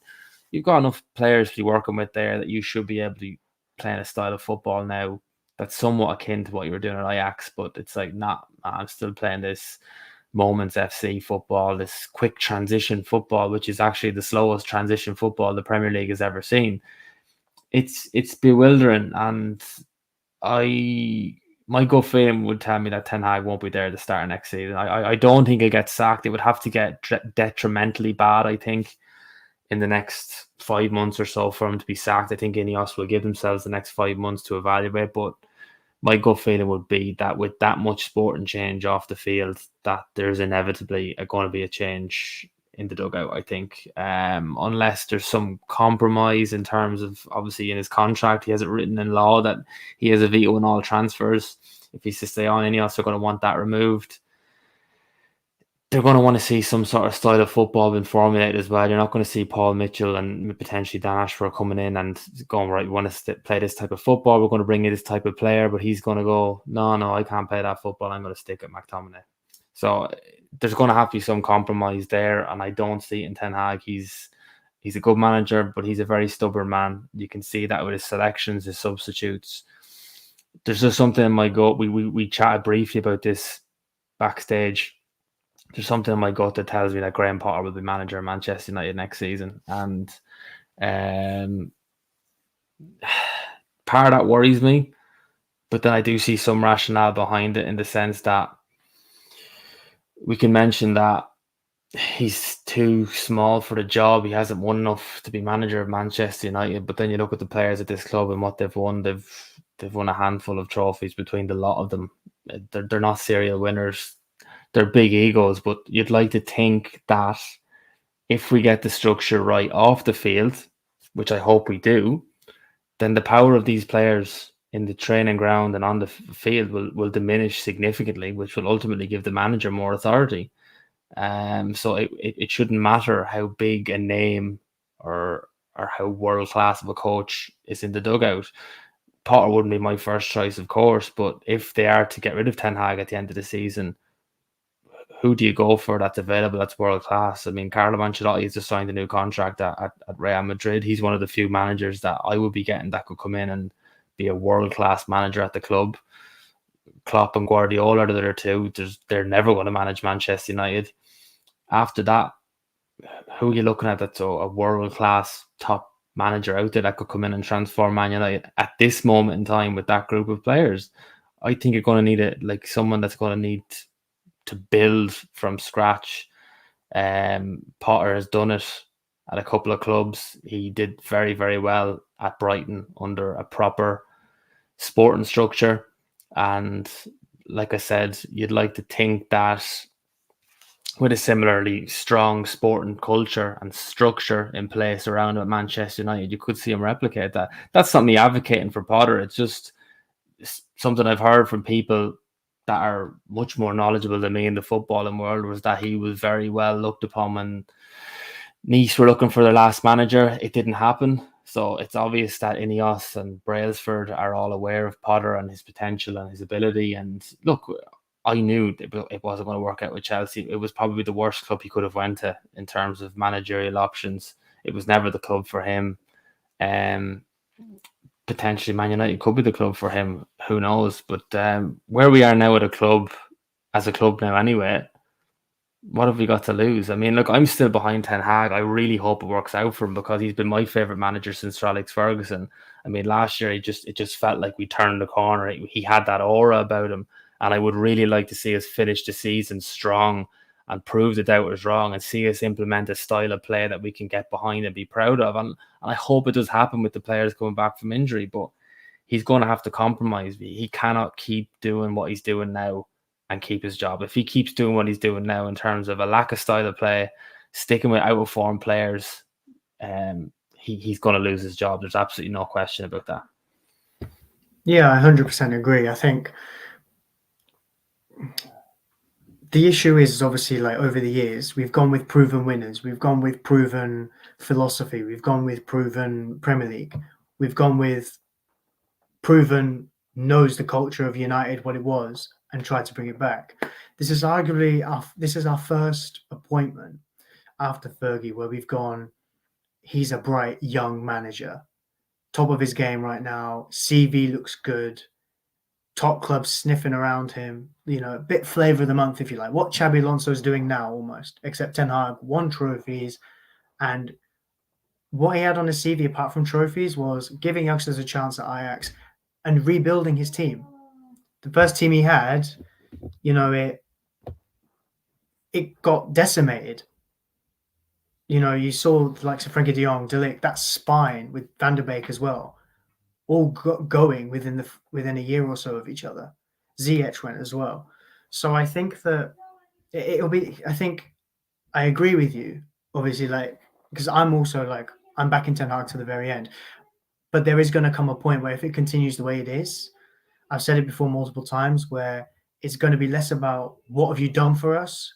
you've got enough players to be working with there that you should be able to be playing a style of football now that's somewhat akin to what you were doing at Ajax. But it's like, nah, I'm still playing this Moments FC football, this quick transition football, which is actually the slowest transition football the Premier League has ever seen. It's bewildering, and my gut feeling would tell me that Ten Hag won't be there to start next season. I don't think he'll get sacked. It would have to get detrimentally bad, I think, in the next 5 months or so for him to be sacked. I think Ineos will give themselves the next 5 months to evaluate, but my gut feeling would be that with that much sport and change off the field, that there's inevitably going to be a change in the dugout, I think, unless there's some compromise in terms of, obviously in his contract, he has it written in law that he has a veto on all transfers. If he's to stay on, Ineos are going to want that removed. They're going to want to see some sort of style of football being formulated as well. You're not going to see Paul Mitchell and potentially Dan Ashford coming in and going, right, we want to play this type of football. We're going to bring in this type of player, but he's going to go, no, I can't play that football. I'm going to stick at McTominay. So there's going to have to be some compromise there, and I don't see it in Ten Hag. He's a good manager, but he's a very stubborn man. You can see that with his selections, his substitutes. There's just something in my gut. We chatted briefly about this backstage. There's something in my gut that tells me that Graham Potter will be manager of Manchester United next season, and part of that worries me. But then I do see some rationale behind it, in the sense that we can mention that he's too small for the job. He hasn't won enough to be manager of Manchester United. But then you look at the players at this club and what they've won. They've they've won a handful of trophies between the lot of them. They're not serial winners. They're big egos, but you'd like to think that if we get the structure right off the field, which I hope we do, then the power of these players in the training ground and on the field will diminish significantly, which will ultimately give the manager more authority. So it shouldn't matter how big a name or how world class of a coach is in the dugout. Potter wouldn't be my first choice, of course, but if they are to get rid of Ten Hag at the end of the season, who do you go for that's available that's world class? I mean, Carlo Ancelotti has just signed a new contract at Real Madrid. He's one of the few managers that I would be getting that could come in and be a world class manager at the club. Klopp and Guardiola are the other two. They're never going to manage Manchester United. After that, who are you looking at that's a world class top manager out there that could come in and transform Man United at this moment in time with that group of players? I think you're going to need someone that's going to need to build from scratch. Potter has done it at a couple of clubs. He did very, very well at Brighton under a proper sporting structure. And like I said, you'd like to think that with a similarly strong sporting culture and structure in place around at Manchester United, you could see him replicate that. That's something he's advocating for Potter. It's just something I've heard from people that are much more knowledgeable than me in the footballing world, was that he was very well looked upon when Nice were looking for their last manager. It didn't happen. So it's obvious that Ineos and Brailsford are all aware of Potter and his potential and his ability. And look, I knew it wasn't going to work out with Chelsea. It was probably the worst club he could have went to in terms of managerial options. It was never the club for him. Potentially Man United could be the club for him. Who knows? But where we are now as a club now anyway, what have we got to lose? I mean, look, I'm still behind Ten Hag. I really hope it works out for him because he's been my favourite manager since Sir Alex Ferguson. I mean, last year it just felt like we turned the corner. He had that aura about him, and I would really like to see us finish the season strong and prove the doubters wrong and see us implement a style of play that we can get behind and be proud of. And I hope it does happen with the players coming back from injury, but he's going to have to compromise. He cannot keep doing what he's doing now and keep his job. If he keeps doing what he's doing now in terms of a lack of style of play, sticking with out of form players, he's going to lose his job. There's absolutely no question about that. Yeah, I 100% agree. I think the issue is obviously, like, over the years, we've gone with proven winners. We've gone with proven philosophy. We've gone with proven Premier League. We've gone with proven knows the culture of United, what it was, and tried to bring it back. This is arguably our first appointment after Fergie where we've gone, he's a bright young manager, top of his game right now. CV looks good. Top clubs sniffing around him, a bit flavour of the month, if you like. What Xabi Alonso is doing now, almost, except Ten Hag won trophies, and what he had on his CV apart from trophies was giving youngsters a chance at Ajax and rebuilding his team. The first team he had, it got decimated. You saw the likes of Frenkie de Jong, De Ligt, that spine with Van der Beek as well, all going within a year or so of each other. Ziyech went as well. So I think that it'll be. I think I agree with you, obviously, because I'm also I'm backing Ten Hag to the very end. But there is going to come a point where if it continues the way it is, I've said it before multiple times, where it's going to be less about what have you done for us,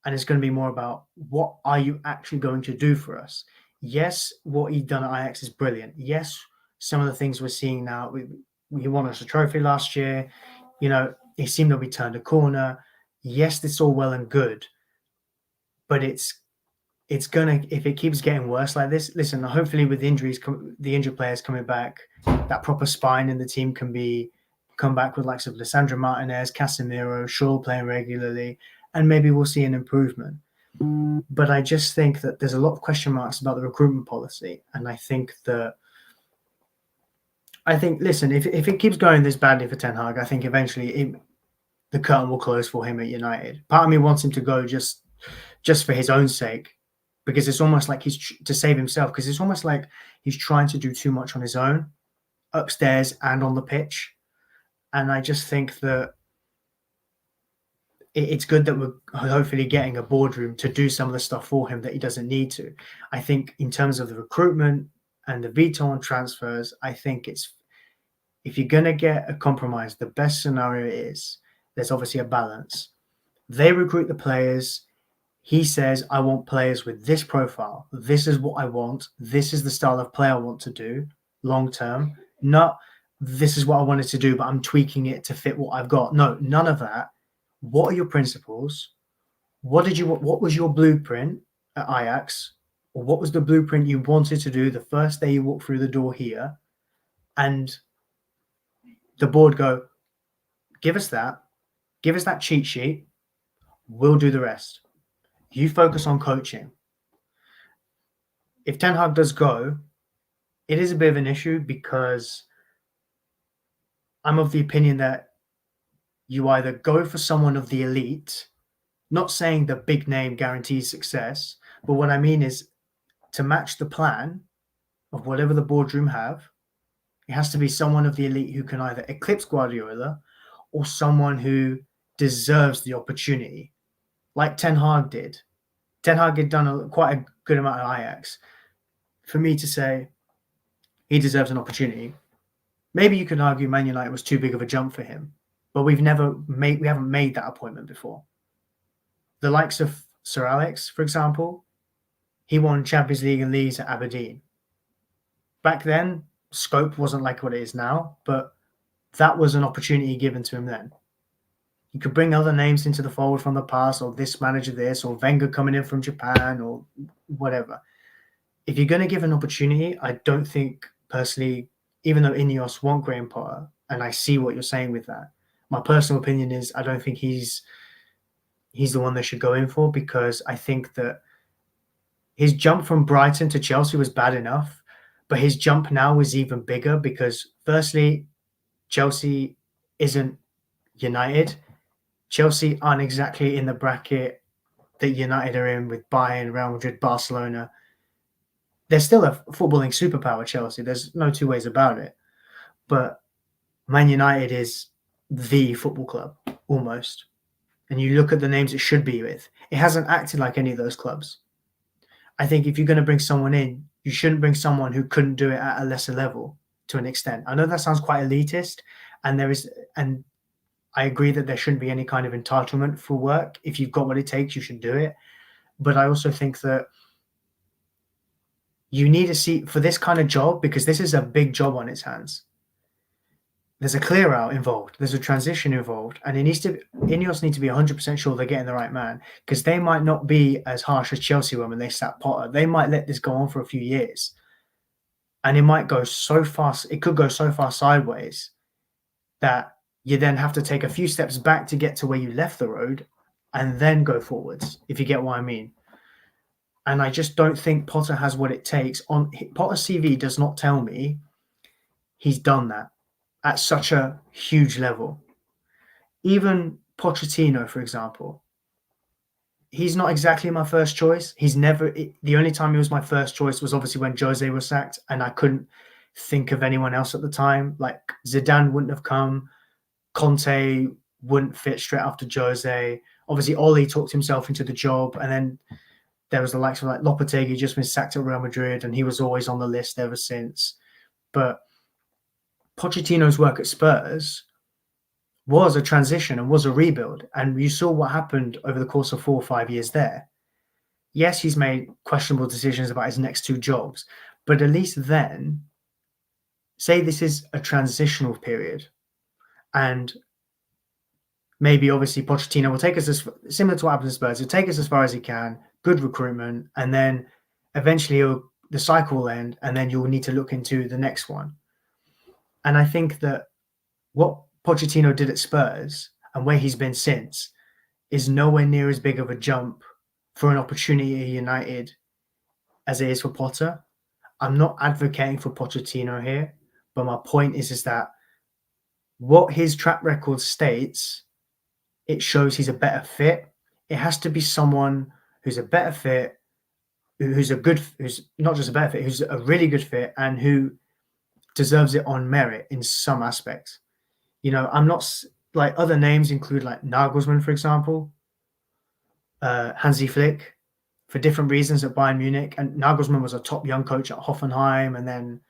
and it's going to be more about what are you actually going to do for us. Yes, what he's done at Ajax is brilliant. Yes, some of the things we're seeing now, we won us a trophy last year. It seemed that we turned a corner. Yes, it's all well and good, but it's gonna, if it keeps getting worse like this. Listen, hopefully with injuries, the injured players coming back, that proper spine in the team can come back with likes of Lissandro Martinez, Casemiro, Shaw playing regularly, and maybe we'll see an improvement. But I just think that there's a lot of question marks about the recruitment policy, and listen, if it keeps going this badly for Ten Hag, I think eventually the curtain will close for him at United. Part of me wants him to go just for his own sake, because it's almost like he's to save himself, because it's almost like he's trying to do too much on his own. upstairs and on the pitch. And I just think that it's good that we're hopefully getting a boardroom to do some of the stuff for him that he doesn't need to. I think in terms of the recruitment and the veto on transfers, I think it's, if you're going to get a compromise, the best scenario is there's obviously a balance. They recruit the players. He says, I want players with this profile. This is what I want. This is the style of play I want to do long term. Not this is what I wanted to do, but I'm tweaking it to fit what I've got. No, none of that. What are your principles? What was your blueprint at Ajax? Or what was the blueprint you wanted to do the first day you walked through the door here? And the board go, give us that cheat sheet. We'll do the rest. You focus on coaching. If Ten Hag does go, it is a bit of an issue because I'm of the opinion that you either go for someone of the elite, not saying the big name guarantees success, but what I mean is to match the plan of whatever the boardroom have, it has to be someone of the elite who can either eclipse Guardiola or someone who deserves the opportunity, like Ten Hag did. Ten Hag had done quite a good amount of Ajax. For me to say he deserves an opportunity, maybe you could argue Man United was too big of a jump for him, but we haven't made that appointment before. The likes of Sir Alex, for example, he won Champions League and leagues at Aberdeen. Back then, scope wasn't like what it is now, but that was an opportunity given to him then. You could bring other names into the fold from the past, or this manager this, or Wenger coming in from Japan, or whatever. If you're going to give an opportunity, I don't think personally, even though Ineos want Graham Potter, and I see what you're saying with that, my personal opinion is I don't think he's the one they should go in for, because I think that his jump from Brighton to Chelsea was bad enough, but his jump now is even bigger because, firstly, Chelsea isn't United. Chelsea aren't exactly in the bracket that United are in with Bayern, Real Madrid, Barcelona. They're still a footballing superpower, Chelsea. There's no two ways about it. But Man United is the football club, almost. And you look at the names it should be with. It hasn't acted like any of those clubs. I think if you're going to bring someone in, you shouldn't bring someone who couldn't do it at a lesser level to an extent. I know that sounds quite elitist, and I agree that there shouldn't be any kind of entitlement for work. If you've got what it takes, you should do it. But I also think that you need to see for this kind of job, because this is a big job on its hands. There's a clear out involved. There's a transition involved. And Ineos need to be 100% sure they're getting the right man, because they might not be as harsh as Chelsea were when they sacked Potter. They might let this go on for a few years. And it might go so fast. It could go so far sideways that you then have to take a few steps back to get to where you left the road and then go forwards, if you get what I mean. And I just don't think Potter has what it takes. Potter's CV does not tell me he's done that at such a huge level. Even Pochettino, for example, he's not exactly my first choice. The only time he was my first choice was obviously when Jose was sacked, and I couldn't think of anyone else at the time. Like Zidane wouldn't have come. Conte wouldn't fit straight after Jose. Obviously, Oli talked himself into the job, and then there was the likes of like Lopetegui just been sacked at Real Madrid, and he was always on the list ever since. But Pochettino's work at Spurs was a transition and was a rebuild, and you saw what happened over the course of 4 or 5 years there. Yes, he's made questionable decisions about his next two jobs, but at least then, say this is a transitional period, and maybe obviously Pochettino will take us similar to what happened to Spurs. He'll take us as far as he can, good recruitment, and then eventually the cycle will end, and then you'll need to look into the next one. And I think that what Pochettino did at Spurs and where he's been since is nowhere near as big of a jump for an opportunity at United as it is for Potter. I'm not advocating for Pochettino here, but my point is that what his track record states, it shows he's a better fit. It has to be someone who's a better fit, who's not just a better fit, who's a really good fit, and who deserves it on merit in some aspects. I'm not like other names include like Nagelsmann, for example, Hansi Flick, for different reasons at Bayern Munich. And Nagelsmann was a top young coach at Hoffenheim and then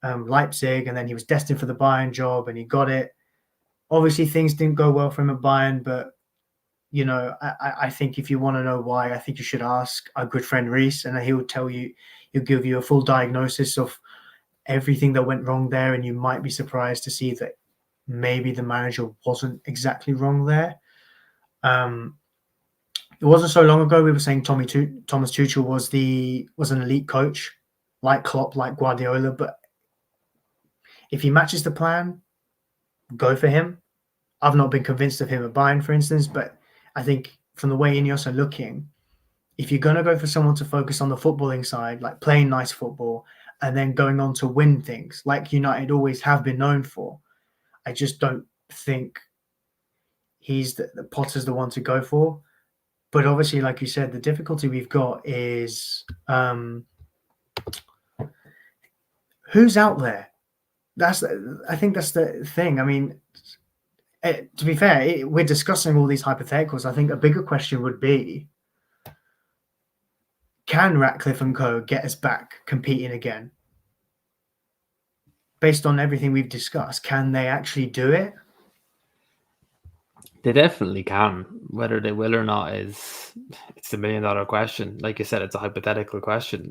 Leipzig, and then he was destined for the Bayern job and he got it. Obviously, things didn't go well for him at Bayern, but I think if you want to know why, I think you should ask our good friend Reese, and he will tell you, he'll give you a full diagnosis of everything that went wrong there, and you might be surprised to see that maybe the manager wasn't exactly wrong there. It wasn't so long ago we were saying Thomas Tuchel was an elite coach, like Klopp, like Guardiola, but if he matches the plan, go for him. I've not been convinced of him at Bayern, for instance, but I think from the way Ineos are looking, if you're going to go for someone to focus on the footballing side, like playing nice football, and then going on to win things, like United always have been known for, I just don't think he's the Potter's the one to go for. But obviously, like you said, the difficulty we've got is who's out there. I think that's the thing. I mean, to be fair, we're discussing all these hypotheticals. I think a bigger question would be, can Ratcliffe and co get us back competing again? Based on everything we've discussed, can they actually do it? They definitely can. Whether they will or not it's the $1 million question. Like you said, it's a hypothetical question.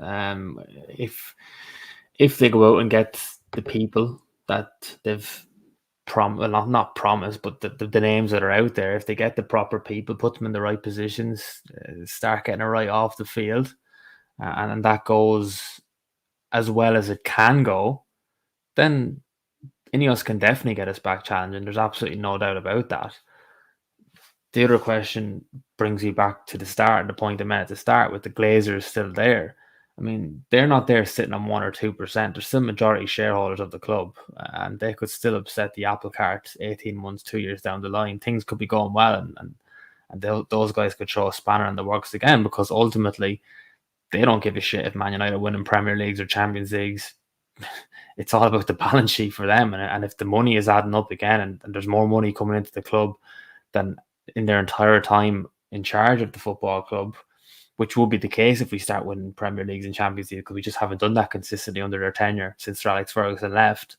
If they go out and get the people that they've not promised, but the names that are out there, if they get the proper people, put them in the right positions, start getting it right off the field, and that goes as well as it can go, then Ineos can definitely get us back challenging. There's absolutely no doubt about that. The other question brings you back to the start, the point I made at the start, with the Glazers still there. I mean, they're not there sitting on 1 or 2%. They're still majority shareholders of the club, and they could still upset the apple cart 18 months, 2 years down the line. Things could be going well, and those guys could throw a spanner in the works again, because ultimately they don't give a shit if Man United winning Premier Leagues or Champions Leagues. It's all about the balance sheet for them, and if the money is adding up again, and there's more money coming into the club than in their entire time in charge of the football club, which will be the case if we start winning Premier Leagues and Champions League, because we just haven't done that consistently under their tenure since Sir Alex Ferguson left,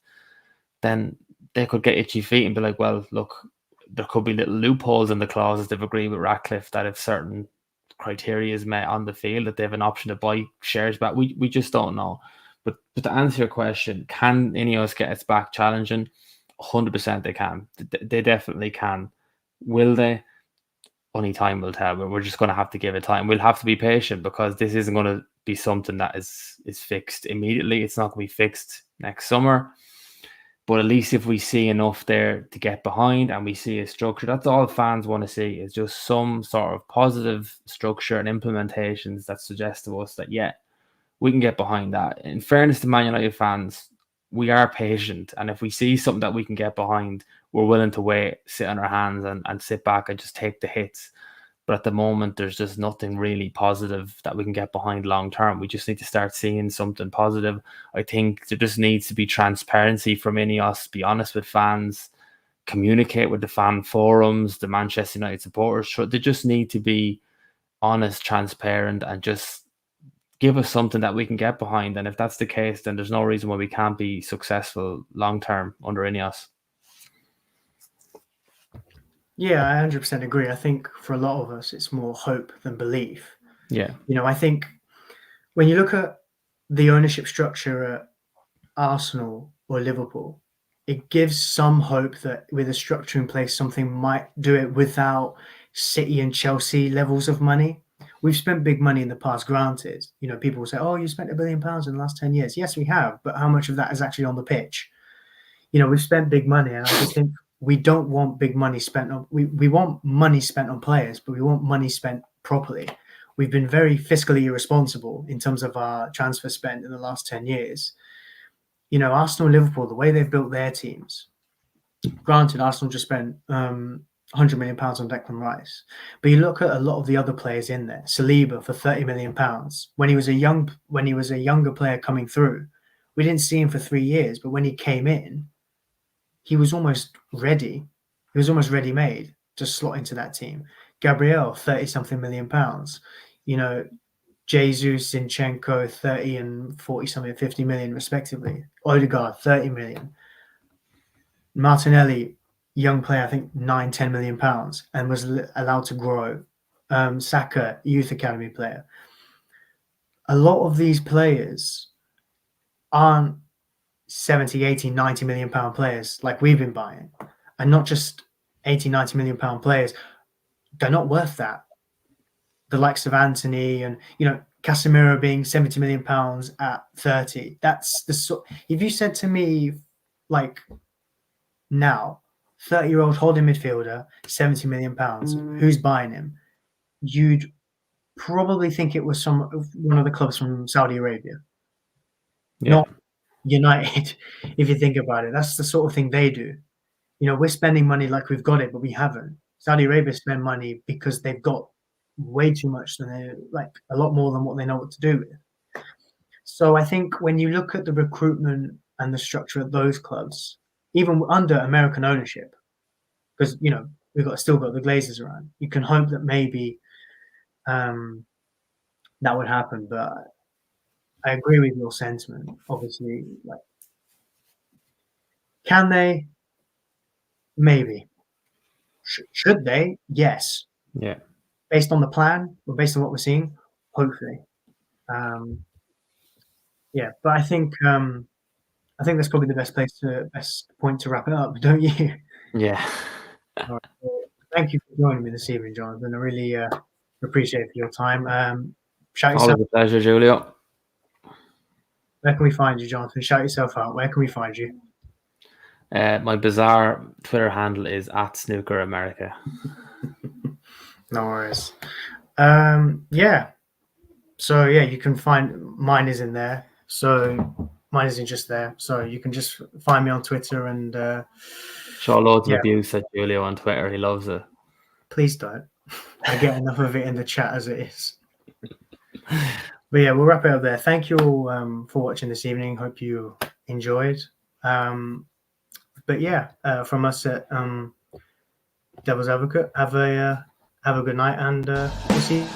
then they could get itchy feet and be like, well, look, there could be little loopholes in the clauses they've agreed with Ratcliffe, that if certain criteria is met on the field, that they have an option to buy shares back. We just don't know. But to answer your question, can Ineos get its back challenging? 100% they can. They definitely can. Will they? Only time will tell. But we're just going to have to give it time. We'll have to be patient, because this isn't going to be something that is fixed immediately. It's not going to be fixed next summer. But at least if we see enough there to get behind, and we see a structure, that's all fans want to see, is just some sort of positive structure and implementations that suggest to us that, yeah, we can get behind that. In fairness to Man United fans, we are patient, and if we see something that we can get behind, we're willing to wait, sit on our hands and sit back and just take the hits. But at the moment, there's just nothing really positive that we can get behind long term. We just need to start seeing something positive. I think there just needs to be transparency from Ineos, be honest with fans, communicate with the fan forums, the Manchester United supporters. They just need to be honest, transparent, and just give us something that we can get behind. And if that's the case, then there's no reason why we can't be successful long term under Ineos. Yeah, I 100% agree. I think for a lot of us, it's more hope than belief. Yeah. I think when you look at the ownership structure at Arsenal or Liverpool, it gives some hope that with a structure in place, something might do it without City and Chelsea levels of money. We've spent big money in the past, granted. People will say, oh, you spent £1 billion in the last 10 years. Yes, we have. But how much of that is actually on the pitch? We've spent big money. And I just think we don't want big money spent on, we want money spent on players, but we want money spent properly. We've been very fiscally irresponsible in terms of our transfer spend in the last 10 years. Arsenal and Liverpool, the way they've built their teams, granted, Arsenal just spent £100 million on Declan Rice. But you look at a lot of the other players in there. Saliba for £30 million when he was a younger player coming through, We didn't see him for 3 years, but when he came in, he was almost ready. He was almost ready-made to slot into that team. Gabriel, 30-something million pounds. You know, Jesus, Zinchenko, 30 and 40-something, 50 million respectively. Odegaard, 30 million. Martinelli, young player, I think 9-10 million pounds, and was allowed to grow. Saka, youth academy player. A lot of these players aren't 70, 80, 90 million pound players like we've been buying, and not just 80, 90 million pound players. They're not worth that. The likes of Anthony and, Casemiro being 70 million pounds at 30. That's the sort. If you said to me, like, now, 30-year-old holding midfielder, 70 million pounds, who's buying him? You'd probably think it was one of the clubs from Saudi Arabia, not United. If you think about it, that's the sort of thing they do. We're spending money like we've got it, but we haven't. Saudi Arabia spend money because they've got way too much, a lot more than what they know what to do with. So I think when you look at the recruitment and the structure of those clubs, even under American ownership, because we've still got the Glazers around, you can hope that maybe that would happen. But I agree with your sentiment. Obviously, can they? Maybe. Should they? Yes. Yeah. Based on the plan, or based on what we're seeing, hopefully. Yeah, but I think that's probably the best point to wrap it up, don't you? Yeah. All right. Well, thank you for joining me this evening, Jonathan. I really appreciate your time. Shout yourself. Always a pleasure, Julio. Where can we find you, Jonathan? Shout yourself out. Where can we find you? My bizarre Twitter handle is @SnookerAmerica. No worries. Yeah. So yeah, you can find mine is in there. So mine isn't just there. So you can just find me on Twitter and show loads of abuse at Julio on Twitter. He loves it. Please don't. I get enough of it in the chat as it is. But yeah, we'll wrap it up there. Thank you all for watching this evening. Hope you enjoyed. But yeah, from us at Devil's Advocate, have a good night, and we'll see you.